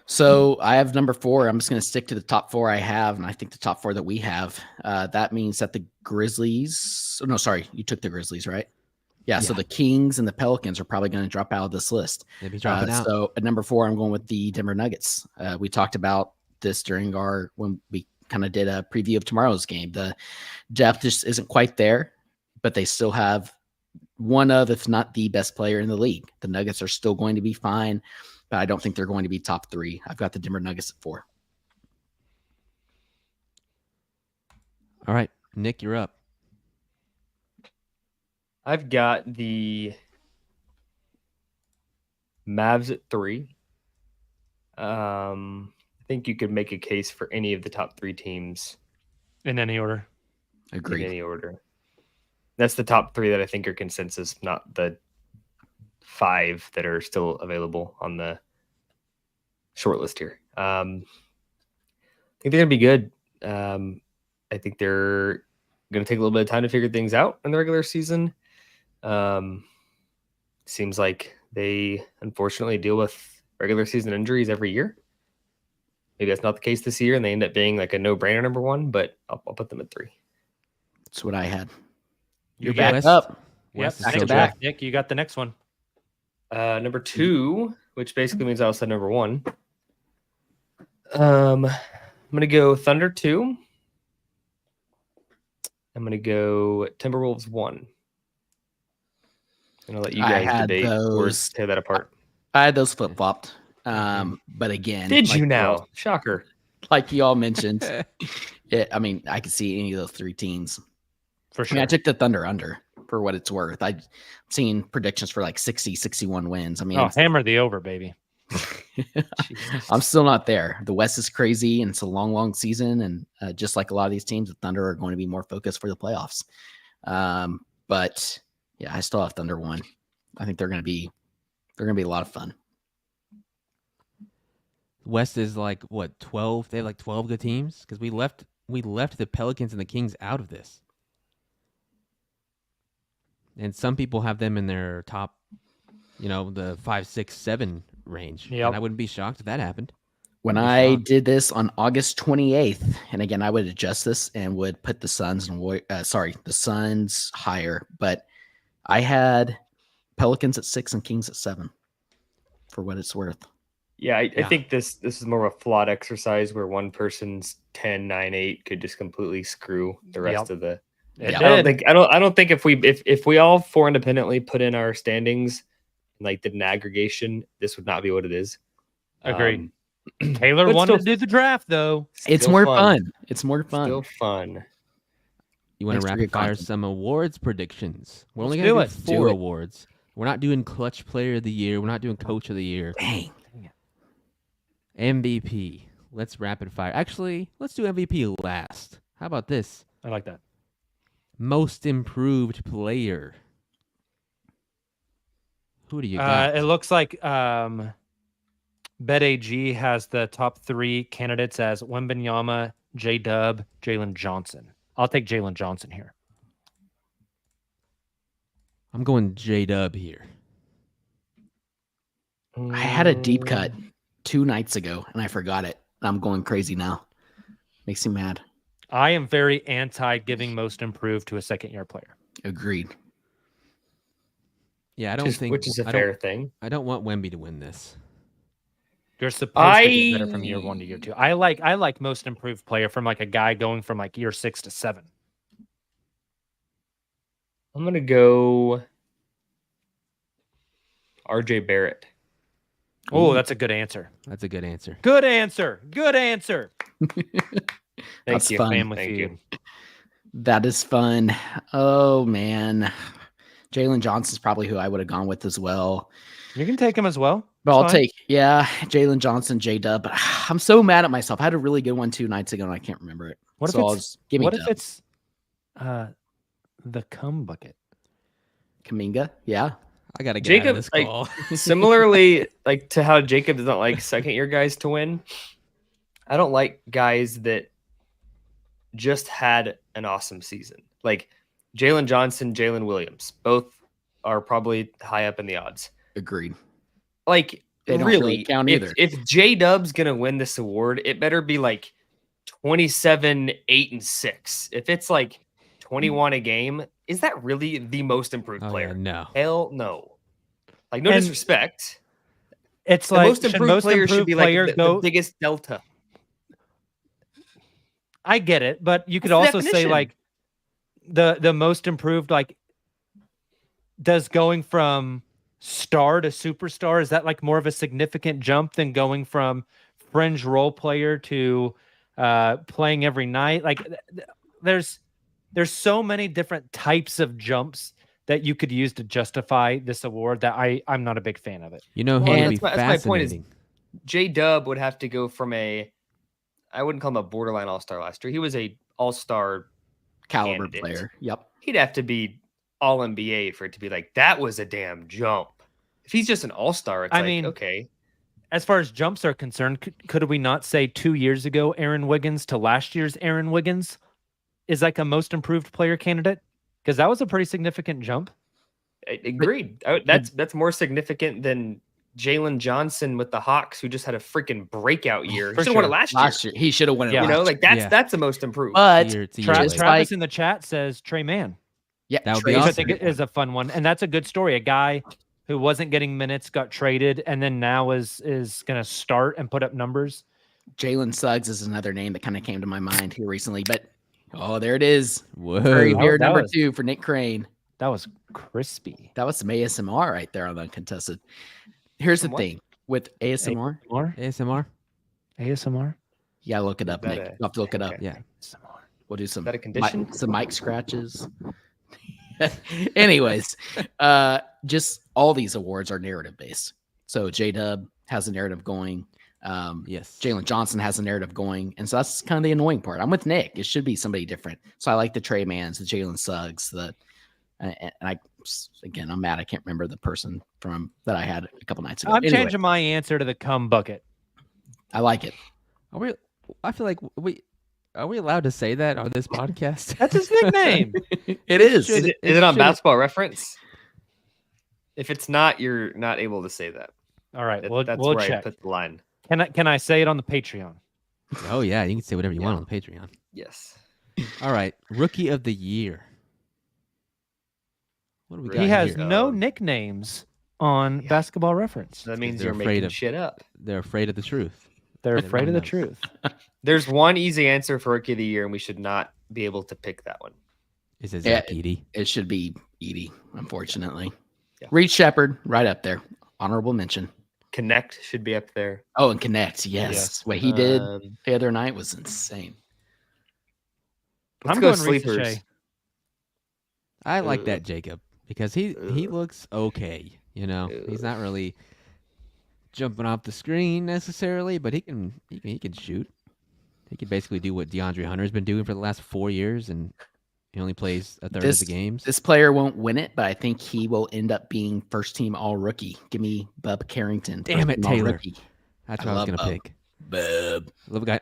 So I have number 4. I'm just going to stick to the top 4 I have, and I think the top 4 that we have. That means that the Grizzlies. Oh, no, sorry, you took the Grizzlies, right? Yeah. So Yeah. the Kings and the Pelicans are probably going to drop out of this list. They'd be dropping out. So at number 4, I'm going with the Denver Nuggets. We talked about this during when we kind of did a preview of tomorrow's game. The depth just isn't quite there, but they still have one of, if not the best player in the league. The Nuggets are still going to be fine, but I don't think they're going to be top 3. I've got the Denver Nuggets at 4. All right, Nick, you're up. I've got the Mavs at 3. I think you could make a case for any of the top 3 teams In any order. in Agreed. any order. That's the top 3 that I think are consensus, not the 5 that are still available on the short list here. I think they're going to be good. I think they're going to take a little bit of time to figure things out in the regular season. Seems like they unfortunately deal with regular season injuries every year. Maybe that's not the case this year, and they end up being like a no-brainer number 1, but I'll put them at 3. That's what I had. You're Yeah, back West- Up. West is back so to good. back. Nick, you got the next one. Number 2, which basically means I also said number 1. I'm going to go Thunder 2. I'm going to go Timberwolves 1. I'm gonna let you I guys had debate or those- tear that apart. I had those flip flopped. But again, Did like you now? y'all- Shocker. Like you all mentioned, I mean, I could see any of those three teams. For I sure. mean, I took the Thunder under for what it's worth. I've seen predictions for like 60, 61 wins. I mean, Oh, hammer the over, baby. I'm still not there. The West is crazy, and it's a long, long season. And just like a lot of these teams, the Thunder are going to be more focused for the playoffs. But yeah, I still have Thunder 1. I think they're going to be a lot of fun. West is like what 12? They have like 12 good teams because we left the Pelicans and the Kings out of this, and some people have them in their top, the 5, 6, 7 range. Yep. And I wouldn't be shocked if that happened. When I did this on August 28th, and again, I would adjust this and would put the Suns the Suns higher, but I had Pelicans at 6 and Kings at 7 for what it's worth. Yeah, I think this is more of a flawed exercise where one person's 10, 9, 8 could just completely screw the rest of the. It I did. don't think if we all 4 independently put in our standings and like did an aggregation, this would not be what it is. Agreed. Taylor but wanted still- to do the draft though. It's Still more fun. It's more fun. Still fun. You want Thanks to for rapid your fire content. some awards predictions? We're only Let's going do to it. do 4 Do it. awards. We're not doing clutch player of the year. We're not doing coach of the year. Dang. MVP. Let's rapid fire. Actually, let's do MVP last. How about this? I like that. Most improved player. Who do you got? It looks like BetAG has the top 3 candidates as Wembanyama, J-Dub, Jalen Johnson. I'll take Jalen Johnson here. I'm going J-Dub here. I had a deep cut 2 nights ago and I forgot it. I'm going crazy now. Makes me mad. I am very anti giving most improved to a second-year player. Agreed. Yeah, I don't think which is a I fair don't, thing. I don't want Wemby to win this. You're supposed to get better from year 1 to year 2. I like most improved player from like a guy going from like year 6 to 7. I'm gonna go RJ Barrett. Oh, that's a good answer. That's a good answer. Good answer. Good answer. That's you. fun. Family Thank feud. you. That is fun. Oh man. Jalen Johnson's probably who I would have gone with as well. You can take him as well. But It's I'll fine. take, Jalen Johnson, J-Dub. But I'm so mad at myself. I had a really good one 2 nights ago and I can't remember it. What if So I'll it's just give me what if Dub. it's the cum bucket? Kaminga? Yeah. I gotta get out of Jacob, this like, call. Similarly, like to how Jacob doesn't like second-year guys to win, I don't like guys that just had an awesome season. Like Jalen Johnson, Jalen Williams, both are probably high up in the odds. Agreed. Like They don't really, really count if, either. if J-Dub's gonna win this award, it better be like 27, 8, and 6. If it's like 21 a game, is that really the most improved Oh, player? yeah, no. Hell no. Like no And disrespect. It's The like most improved player should be like player the biggest delta. I get it, but you could What's the also say definition? like the most improved, like does going from star to superstar, is that like more of a significant jump than going from fringe role player to playing every night? Like there's so many different types of jumps that you could use to justify this award that I'm not a big fan of it. You know who Well, would be that's my point is- fascinating? J-Dub would have to go from I wouldn't call him a borderline all-star last year. He was a all-star. Caliber Candidate. player. Yep. He'd have to be all NBA for it to be like, that was a damn jump. If he's just an all-star, it's I like, mean, okay. As far as jumps are concerned, could we not say 2 years ago Aaron Wiggins to last year's Aaron Wiggins is like a most improved player candidate? Because that was a pretty significant jump. Agreed. That's more significant than Jalen Johnson with the Hawks, who just had a freaking breakout year. He For should have won it sure. last year. He should have won it. Yeah. You know, last like year. that's the most improved. But It's a year Travis later. like- in the chat says Trey Mann, yeah, That would be Trey's which I awesome. think is a fun one. And that's a good story. A guy who wasn't getting minutes got traded and then now is going to start and put up numbers. Jalen Suggs is another name that kind of came to my mind here recently. But there it is. Whoa. Curry that Beard number was- 2 for Nick Crane. That was crispy. That was some ASMR right there on the uncontested. Here's the Some what? thing with ASMR. ASMR. ASMR. You gotta look it up, that Nick. a- You have to look it up. okay. Yeah. We'll do some that a condition? some mic scratches. Anyways, just all these awards are narrative based. So J-Dub has a narrative going. Yes. Jalen Johnson has a narrative going. And so that's kind of the annoying part. I'm with Nick. It should be somebody different. So I like the Trey Mans, the Jalen Suggs, and I'm mad I can't remember the person from that I had a couple nights ago. I'm Anyway, changing my answer to the cum bucket. I like it. Are we? I feel like are we allowed to say that on this podcast? That's his nickname. It is. Is It it on should- Basketball Reference? If it's not, you're not able to say that. All right, That- we'll that's we'll where I check. put the line. Can I say it on the Patreon? Oh yeah, you can say whatever you want on Patreon. Yes. All right, Rookie of the Year. What do we got He has here? no nicknames on Yeah. Basketball Reference. That means they're you're afraid making of- shit up. They're afraid of the truth. They're Everyone afraid of the knows. truth. There's one easy answer for Rookie of the Year, and we should not be able to pick that one. Is it Yeah. Zach Edey? It should be Edie, unfortunately. Yeah. Reed Shepard, right up there. Honorable mention. Connect should be up there. Oh, and Connect. Yes. Yes. What he did Um, the other night was insane. let's I'm go going Reese sleepers. Shea. I like Ugh. that Jacob because he looks okay. You know, he's not really jumping off the screen necessarily, but he can shoot. He can basically do what DeAndre Hunter's been doing for the last 4 years, and he only plays a third of the games. This player won't win it, but I think he will end up being first team all rookie. Give me Bub Carrington. Damn it, first-team Taylor. all-rookie. That's I what I was love gonna Bub. pick. Bub. Love a guy.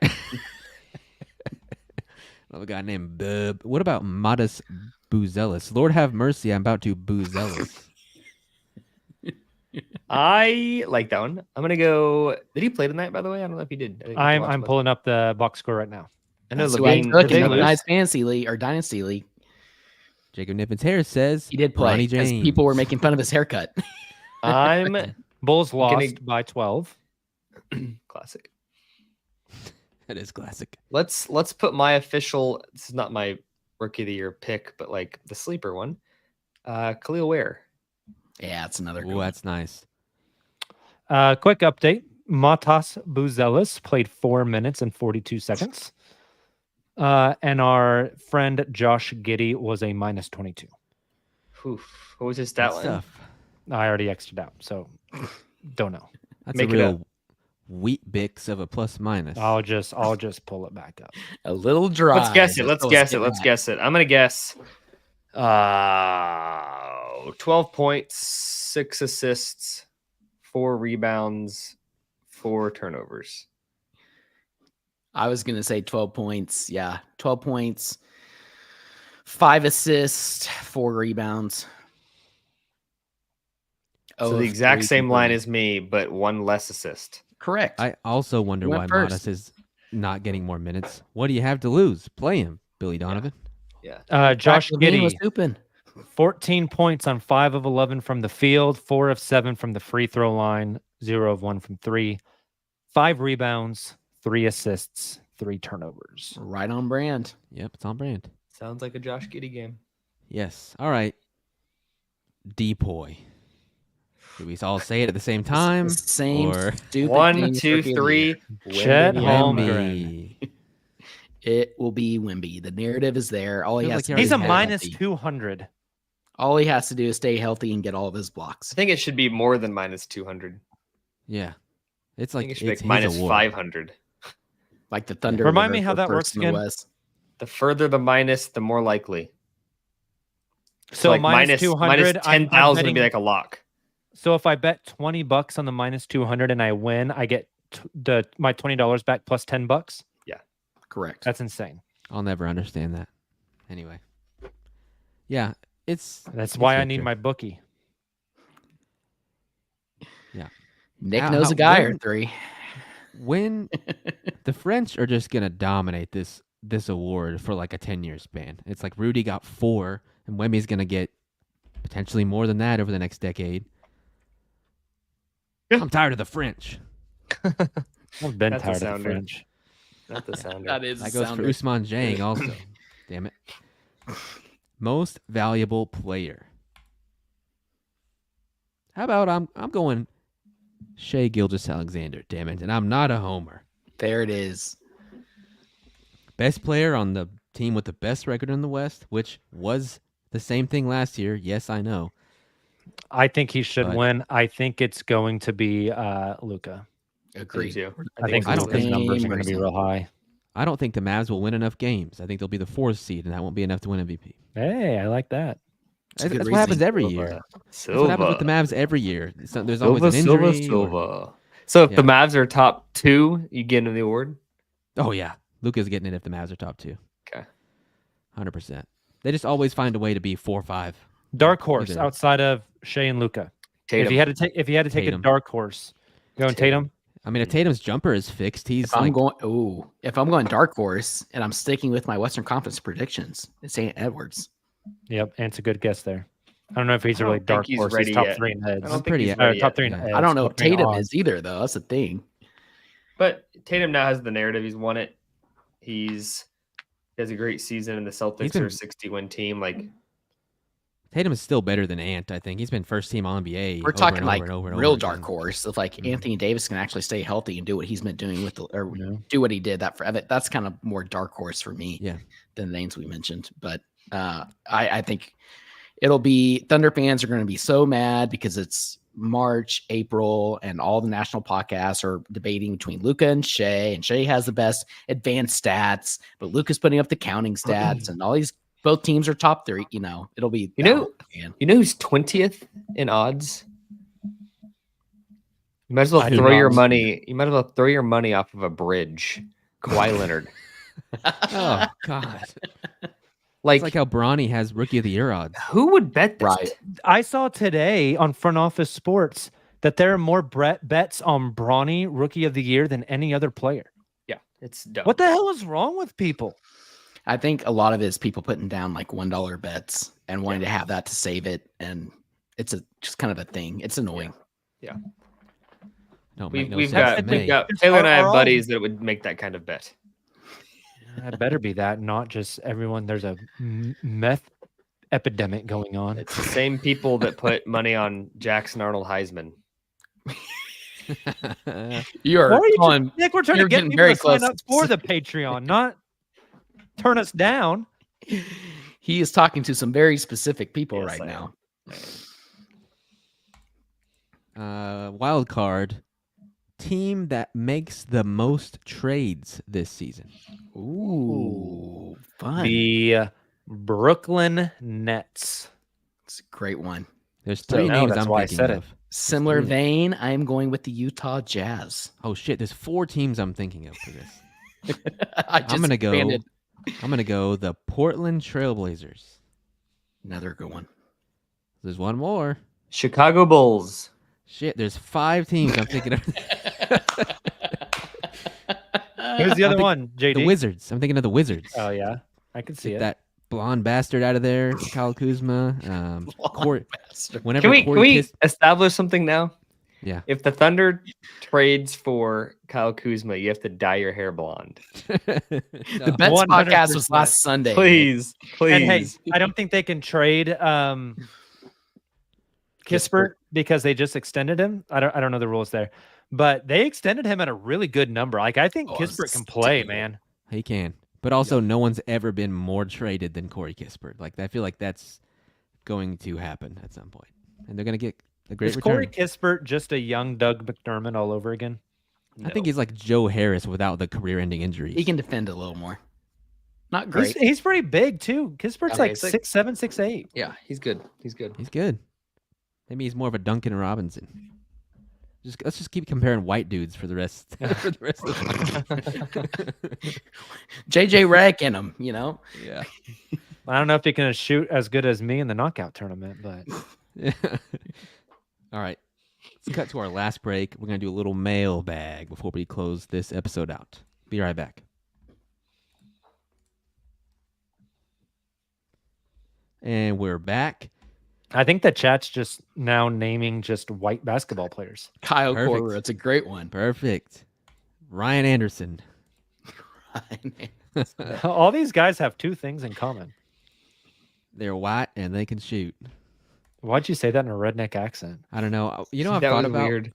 Love a guy named Bub. What about Modest Boozelis? Lord have mercy, I'm about to Boozelis. I like that one. I'm gonna go. Did he play tonight? By the way, I don't know if he did. I didn't watch I'm much. pulling up the box score right now. I know That's who I Levine. took did they in the lose? Nice Fantasy League or Dynasty League. Jacob Nippens Harris says He did play Bronny because James. people were making fun of his haircut. I'm Bulls Gonna- lost by 12. classic. That is classic. Let's put my official. This is not my Rookie of the Year pick, but like the sleeper one. Khalil Ware. Yeah, it's another good Oh, one. that's nice. Quick update. Matas Bouzelis played 4 minutes and 42 seconds. And our friend Josh Giddey was a minus 22. Oof. What was his stat Good line? stuff. I already X'd it out, so don't know. That's Make a it real up. wheat bix of a plus minus. I'll just pull it back up. A little dry. Let's guess it. but Let's still guess it. skip Let's that. guess it. I'm gonna guess. 12 points, 6 assists, 4 rebounds, 4 turnovers. I was going to say 12 points. Yeah, 12 points, 5 assists, 4 rebounds. So Oh, the exact 3 same line converted. as me, but 1 less assist. Correct. I also wonder Went why first. Modest is not getting more minutes. What do you have to lose? Play him, Billy Donovan. Yeah. Josh Levine was Giddey, open. 14 points on 5 of 11 from the field, 4 of 7 from the free throw line, 0 of 1 from 3, 5 rebounds, 3 assists, 3 turnovers. Right on brand. Yep, it's on brand. Sounds like a Josh Giddey game. Yes. All right. Depoy. Do we all say it at the same time? The same or stupid 1, thing 2, Rookie of the 3. Year. Chet Wemby. Holmgren. Wemby. It will be Wemby. The narrative is there. All he Feels has like to he do He's is a already stay minus healthy. 200. All he has to do is stay healthy and get all of his blocks. I think it should be more than minus 200. Yeah. It's I like think it should be it's like his minus award. 500. Like the Thunder. Remind were me how the that works first in the again? West. The further the minus, the more likely. So like minus 200, minus I'm 10,000 would betting- be like a lock. So if I bet $20 on the minus 200 and I win, I get my $20 back plus $10. Correct. That's insane. I'll never understand that. Anyway. Yeah, it's That's why I Victor. need my bookie. Nick How- knows how- a guy or when- 3. when the French are just gonna dominate this award for like a 10-year span. It's like Rudy got 4, and Wemby's gonna get potentially more than that over the next decade. Yeah. I'm tired of the French. I've been That's a tired of the sounder. French. Not the sounder. That is That goes for Usman Jang also. Damn it. Most valuable player. How about I'm going Shea Gilgeous-Alexander, damn it, and I'm not a homer. There it is. Best player on the team with the best record in the West, which was the same thing last year. Yes, I know. I think he should But- win. I think it's going to be Luka. Agreed. too. I think I don't Luka's think- numbers are going to be real high. I don't think the Mavs will win enough games. I think they'll be the 4th seed, and that won't be enough to win MVP. Hey, I like that. It's a good That's what happens reasoning. every year. That's what happens with the Mavs every year. So there's always an injury. or- So if the Yeah. Mavs are top 2, you get into the award. Oh yeah, Luka's getting it if the Mavs are top 2. Okay. 100%. They just always find a way to be 4 or 5. Dark horse Either. outside of Shea and Luka. Tatum. If you had to take a Tatum. dark horse, going Tatum. I mean, if Tatum's jumper is fixed, he's If I'm going dark horse and I'm sticking with my Western Conference predictions, it's St. Edwards. Yep, and it's a good guess there. I don't know if he's I a really don't think dark he's horse. ready He's top yet. 3 in heads. I don't think pretty- he's ready top yet. 3 in Yeah. heads. I don't know if top three in Tatum odds. is either, though. That's the thing. But Tatum now has the narrative. He's won it. He has a great season, and the Celtics been- are a 60-win team. Like, Tatum is still better than Ant. I think he's been first team All NBA. We're talking like real again. dark horse. If like Mhm. Anthony Davis can actually stay healthy and do what he's been doing with or Yeah. do what he did that forever. That's kind of more dark horse for me Yeah. than the names we mentioned. But I think it'll be Thunder fans are going to be so mad because it's March, April, and all the national podcasts are debating between Luka and Shea has the best advanced stats, but Luka's putting up the counting stats, and all these both teams are top 3. It'll be man. you know who's 20th in odds? You might as well I do throw your not. money. You might as well throw your money off of a bridge. Kawhi Leonard. Oh God! Like, It's like how Bronny has Rookie of the Year odds. who would bet this? Right. I saw today on Front Office Sports that there are more bets on Bronny Rookie of the Year than any other player. Yeah, it's dumb. What the hell is wrong with people? I think a lot of it is people putting down like $1 bets and wanting to have that to save it, and it's just kind of a thing. It's annoying. Don't make We've no sense got to me. Taylor and I Are have all- buddies that would make that kind of bet. It better be that, not just everyone. There's a meth epidemic going on. It's the same people that put money on Jackson Arnold Heisman. You're Why are you calling, Nick, we're trying to you're get getting people very to sign close. up for the Patreon, not turn us down. he is talking to some very specific people Yes, right I am. now. Wild card team that makes the most trades this season. Ooh, fun. The Brooklyn Nets. It's a great one. There's So 3 now names that's I'm why I thinking said it. of. Similar Ooh. vein, I am going with the Utah Jazz. Oh shit! There's 4 teams I'm thinking of for this. I just I'm gonna go. expanded. I'm gonna go the Portland Trailblazers. Another good one. There's one more. Chicago Bulls. Shit, there's 5 teams I'm thinking of. Who's the other think one? JD. The Wizards. I'm thinking of the Wizards. Oh yeah, I can see Get it. that blonde bastard out of there, Kyle Kuzma. Whenever Can we Corey establish something now? Yeah. If the Thunder trades for Kyle Kuzma, you have to dye your hair blonde. The Bets podcast was 100%. last Sunday. Please, please. And hey, I don't think they can trade Kispert because they just extended him. I don't know the rules there, but they extended him at a really good number. Like I think Oh, Kispert it's can play, terrible. man. He can. But also, no one's ever been more traded than Corey Kispert. Like, I feel like that's going to happen at some point. And they're going to get a great Is return. Corey Kispert just a young Doug McDermott all over again? I think he's like Joe Harris without the career-ending injuries. He can defend a little more. Not He's, great. he's pretty big too. Kispert's Yeah, like he's like- 6'7", 6'8". Yeah, he's good. He's good. He's good. Maybe he's more of a Duncan Robinson. Let's just keep comparing white dudes for the rest for the rest of the JJ Redick in him, yeah. I don't know if he can shoot as good as me in the knockout tournament, but All right. Let's cut to our last break. We're going to do a little mailbag before we close this episode out. Be right back. And we're back. I think the chat's just now naming just white basketball players. Kyle Perfect. Korver. It's a great one. Perfect. Ryan Anderson. All these guys have 2 things in common. They're white and they can shoot. Why'd you say that in a redneck accent? I don't know. You know, I've that thought was about. weird.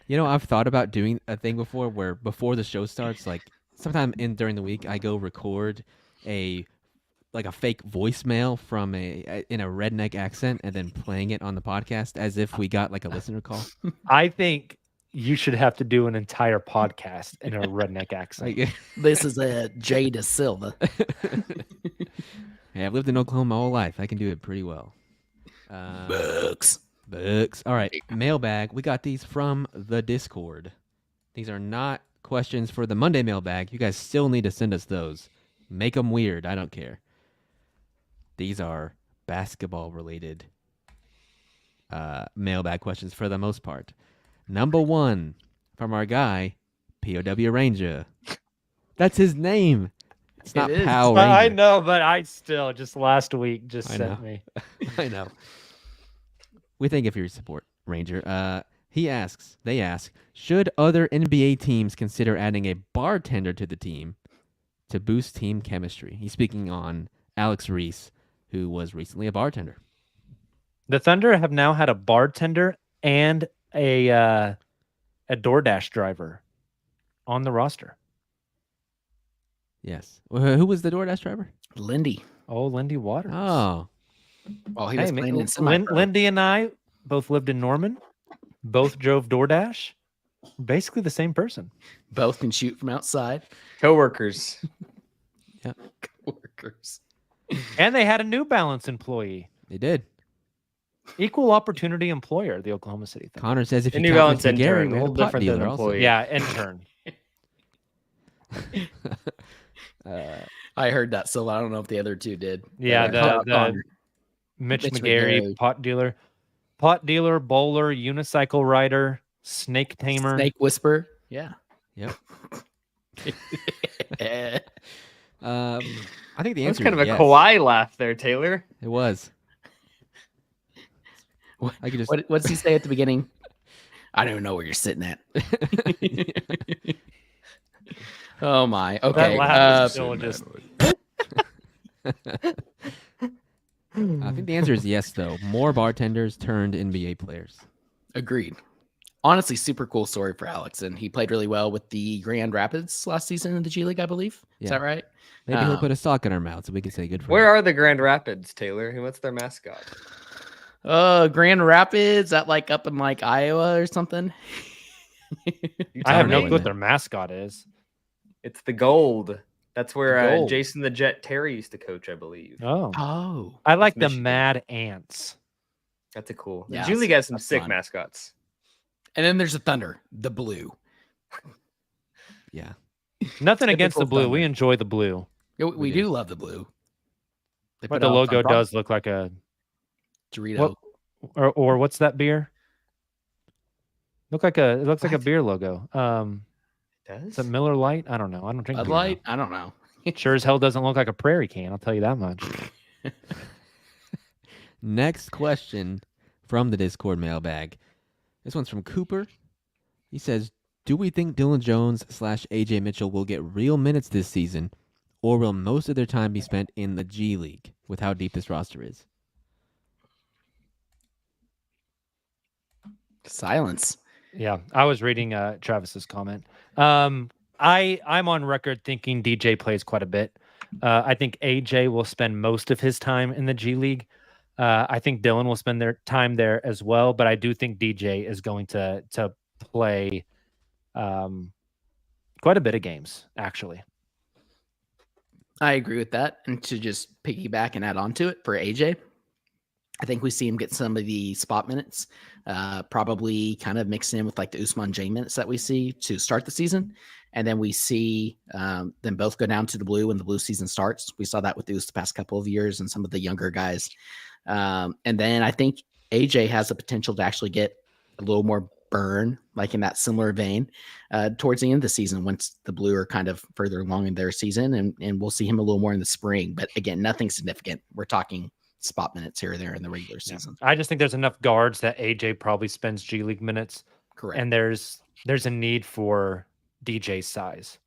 You know, I've thought about doing a thing before where before the show starts, like sometime during the week, I go record a fake voicemail from in a redneck accent and then playing it on the podcast as if we got like a listener call. I think you should have to do an entire podcast in a redneck accent. Like, This is Jay Da Silva. hey, I've lived in Oklahoma my whole life. I can do it pretty well. Books. All right, mailbag. We got these from the Discord. These are not questions for the Monday mailbag. You guys still need to send us those. Make them weird. I don't care. These are basketball related mailbag questions for the most part. Number 1 from our guy, POW Ranger. That's his name. It's not is. Pow Ranger. I know, but I still just last week just I sent know. me. I know. We thank you for your support, Ranger. They ask, should other NBA teams consider adding a bartender to the team to boost team chemistry? He's speaking on Alex Reese, who was recently a bartender. The Thunder have now had a bartender and a DoorDash driver on the roster. Yes. Who was the DoorDash driver? Lindy. Oh, Lindy Waters. Oh, Oh, he was Hey, playing in man, semi-pro. Lindy and I both lived in Norman. Both drove DoorDash. Basically the same person. Both can shoot from outside. Coworkers. Workers. And they had a New Balance employee. they did. Equal opportunity employer, the Oklahoma City Thunder. Connor says if A you New count Balance Lindsey Gary, intern, we a had little pot different than dealer also. employee. Yeah, intern. I heard that, so I don't know if the other two did. Yeah, But, the Mitch Mitch McGarry, McGarry. pot dealer, bowler, unicycle rider, snake tamer. Snake Whisper. Yeah. Yep. Eh. I think the That's answer kind of is a yes. Kawhi laugh there, Taylor. It was. What- I could just. What does he say at the beginning? I don't even know where you're sitting at. Oh my. Okay. That laugh is still just. I think the answer is yes, though. More bartenders turned NBA players. Agreed. Honestly, super cool story for Alex, and he played really well with the Grand Rapids last season in the G League, I believe. Is Yeah. that right? Maybe he'll put a sock in our mouth so we can say good for Where him. are the Grand Rapids, Taylor? And what's their mascot? Grand Rapids, that like up in like Iowa or something. You I have tell no me. clue what their mascot is. It's the Gold. That's where The Gold. Jason the Jet Terry used to coach, I believe. Oh. Oh, I like the Michigan. Mad Ants. That's a cool. Yeah, The G League has some that's sick fun. mascots. and then there's the Thunder, the blue. Yeah. Nothing against the Typical blue. Thunder. We enjoy the blue. We We do do. love the blue. They But put the out logo some does look like a Dorito. or what's that beer? It looks like a What? beer logo. Does? Is it Miller Lite? I don't know. I don't drink Bud beer. Light? I don't know. Sure as hell doesn't look like a prairie can. I'll tell you that much. Next question from the Discord mailbag. This one's from Cooper. He says, do we think Dylan Jones / AJ Mitchell will get real minutes this season, or will most of their time be spent in the G League with how deep this roster is? Silence. Yeah, I was reading Travis's comment. I'm on record thinking DJ plays quite a bit. I think AJ will spend most of his time in the G League. I think Dylan will spend their time there as well, but I do think DJ is going to play quite a bit of games, actually. I agree with that. And to just piggyback and add on to it for AJ, I think we see him get some of the spot minutes, probably kind of mixed in with like the Usman J minutes that we see to start the season. And then we see them both go down to the blue when the blue season starts. We saw that with Us the past couple of years and some of the younger guys. And then I think AJ has the potential to actually get a little more burn, like in that similar vein, towards the end of the season once the blue are kind of further along in their season. And we'll see him a little more in the spring. But again, nothing significant. We're talking spot minutes here or there in the regular season. I just think there's enough guards that AJ probably spends G League minutes, Correct. and there's a need for DJ's size.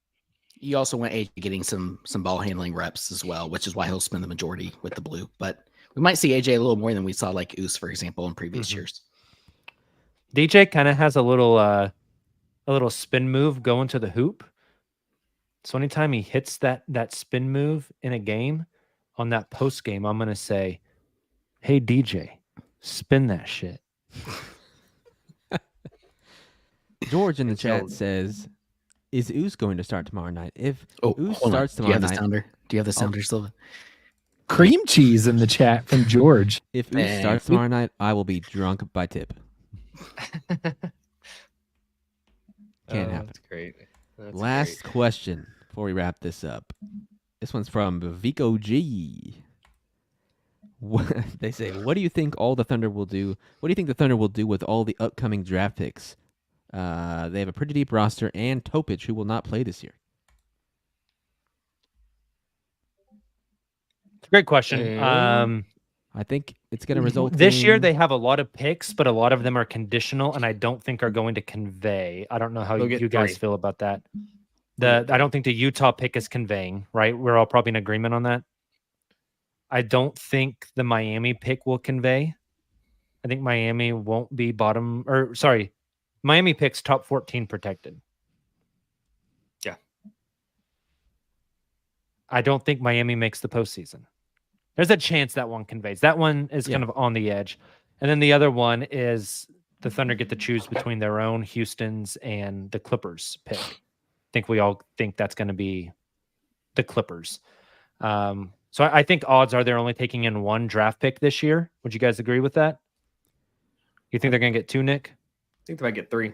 You also want AJ getting some ball handling reps as well, which is why he'll spend the majority with the blue. But We might see AJ a little more than we saw like Oos, for example, in previous Mhm. years. DJ kind of has a little spin move going to the hoop. So anytime he hits that spin move in a game, on that post game, I'm gonna say, "Hey DJ, spin that shit." George in the It's chat held. says, "Is Oos going to start tomorrow night? If Oh, Oos hold on. starts Do you tomorrow have the night, sounder? Do you have the sounder, Silva? Cream cheese in the chat from George. if Oos Man, starts tomorrow night, I will be drunk by tip. Can't happen. That's great. That's Last great. question before we wrap this up. This one's from Vico G. They say, "What do you think all the Thunder will do? What do you think the Thunder will do with all the upcoming draft picks? They have a pretty deep roster, and Topic, who will not play this year." It's a great question. And- I think it's going to result This year in- they have a lot of picks, but a lot of them are conditional, and I don't think are going to convey. I don't know how They'll you get guys 3. feel about that. They'll get I don't think the Utah pick is conveying, right? We're all probably in agreement on that. I don't think the Miami pick will convey. I think Miami won't be Miami picks top 14 protected. Yeah. I don't think Miami makes the postseason. There's a chance that one conveys. That one is kind of on the edge. And then the other one is the Thunder get to choose between their own Houston's and the Clippers pick. I think we all think that's going to be the Clippers. So I think odds are they're only taking in one draft pick this year. Would you guys agree with that? You think they're going to get 2, Nick? I think they might get 3.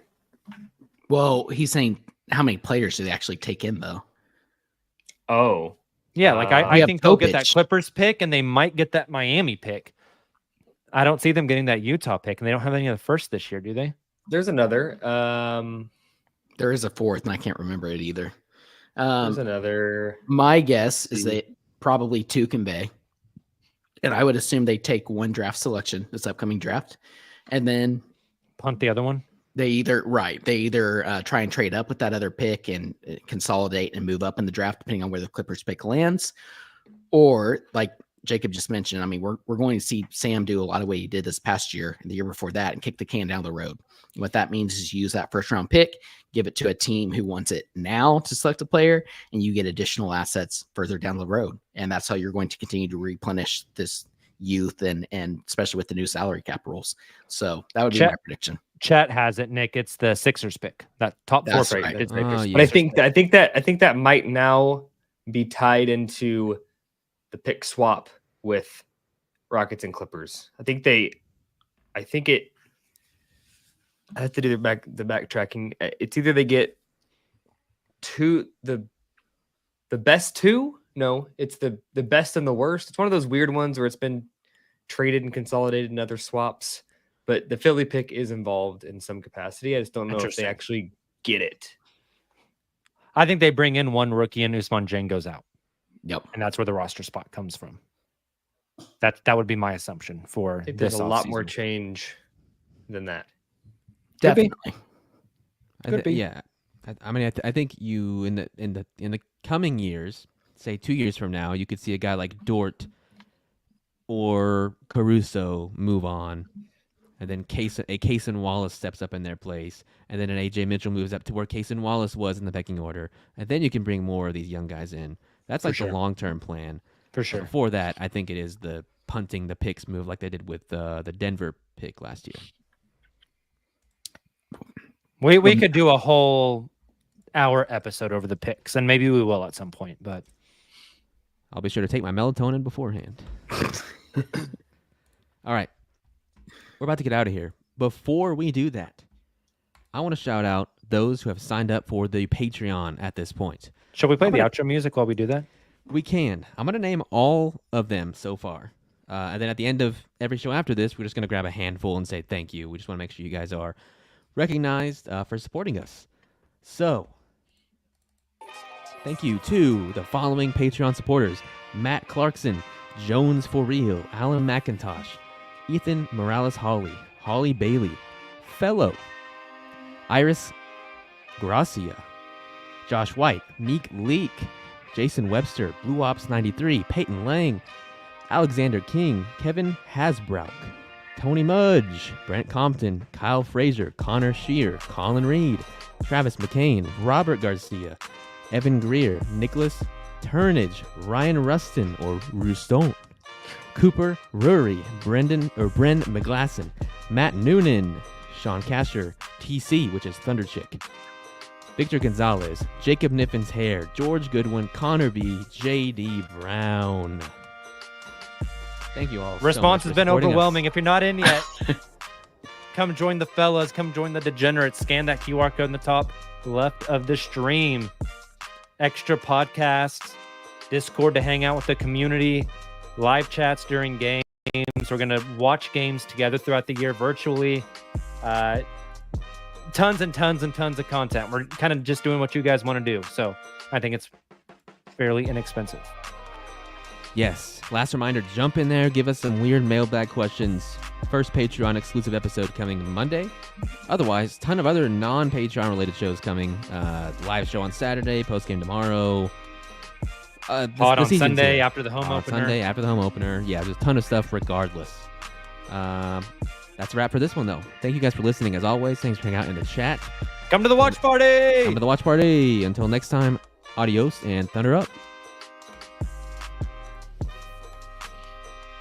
Well, he's saying how many players do they actually take in, though? Oh, Yeah, like We I have think they'll get that Topic. Clippers pick, and they might get that Miami pick. I don't see them getting that Utah pick, and they don't have any of the first this year, do they? there's another. There is a fourth, and I can't remember it either. There's another. My guess is that probably 2 convey. And I would assume they take 1 draft selection this upcoming draft. And then Punt the other one. they either try and trade up with that other pick and consolidate and move up in the draft, depending on where the Clippers pick lands. Or like Jacob just mentioned, I mean, we're going to see Sam do a lot of what he did this past year and the year before that and kick the can down the road. What that means is use that first round pick, give it to a team who wants it now to select a player, and you get additional assets further down the road. And that's how you're going to continue to replenish this youth and especially with the new salary cap rules. So that would be my prediction. Chat has it, Nick. It's the Sixers pick, that top 4 That's pick. right. It's Oh, Sixers. yeah. But I think that might now be tied into the pick swap with Rockets and Clippers. I have to do the backtracking. It's either they get the best 2. No, it's the best and the worst. It's one of those weird ones where it's been traded and consolidated in other swaps. But the Philly pick is involved in some capacity. I just don't know if they Interesting. actually get it. I think they bring in 1 rookie and Usman Jane goes out. Yep. And that's where the roster spot comes from. That would be my assumption for I think this there's a lot more offseason. change than that. Definitely. Could be. Yeah. I think you in the coming years, say 2 years from now, you could see a guy like Dort or Caruso move on, and then Kaysen Wallace steps up in their place, and then an AJ Mitchell moves up to where Kaysen Wallace was in the pecking order, and then you can bring more of these young guys in. That's like sure. the long-term plan. For sure. Before that, I think it is the punting the picks move like they did with the Denver pick last year. We could do a whole hour episode over the picks, and maybe we will at some point, but I'll be sure to take my melatonin beforehand. All right. We're about to get out of here. Before we do that, I want to shout out those who have signed up for the Patreon at this point. shall we play the outro music while we do that? We can. I'm going to name all of them so far. And then at the end of every show after this, we're just going to grab a handful and say thank you. We just want to make sure you guys are recognized for supporting us. So, thank you to the following Patreon supporters: Matt Clarkson, Jones for Real, Alan McIntosh, Ethan Morales Hawley, Holly Bailey, Fellow, Iris Gracia, Josh White, Meek Leak, Jason Webster, Blue Ops 93, Peyton Lang, Alexander King, Kevin Hasbrook, Tony Mudge, Brent Compton, Kyle Frazier, Connor Shear, Colin Reed, Travis McCain, Robert Garcia, Evan Greer, Nicholas Turnage, Ryan Rustin or Ruston, Cooper Rury, Bren McGlasson, Matt Noonan, Sean Casher, TC, which is Thunder Chick, Victor Gonzalez, Jacob Niffin's Hair, George Goodwin, Connor B, JD Brown. Thank you all. Response so has much been for supporting overwhelming. us. If you're not in yet, come join the fellas. Come join the degenerates. Scan that QR code in the top left of the stream. Extra podcasts, Discord to hang out with the community, live chats during games. We're going to watch games together throughout the year virtually. Tons and tons and tons of content. We're kind of just doing what you guys want to do. So I think it's fairly inexpensive. Yes. Last reminder, jump in there, give us some weird mailbag questions. First Patreon exclusive episode coming Monday. Otherwise, ton of other non-Patreon related shows coming. Live show on Saturday, post-game tomorrow. Pod on Sunday after the home opener. Sunday after the home opener. Yeah, there's a ton of stuff regardless. That's a wrap for this one, though. Thank you guys for listening. As always, thanks for hanging out in the chat. Come to the watch party! Come to the watch party. Until next time, adios and Thunder up.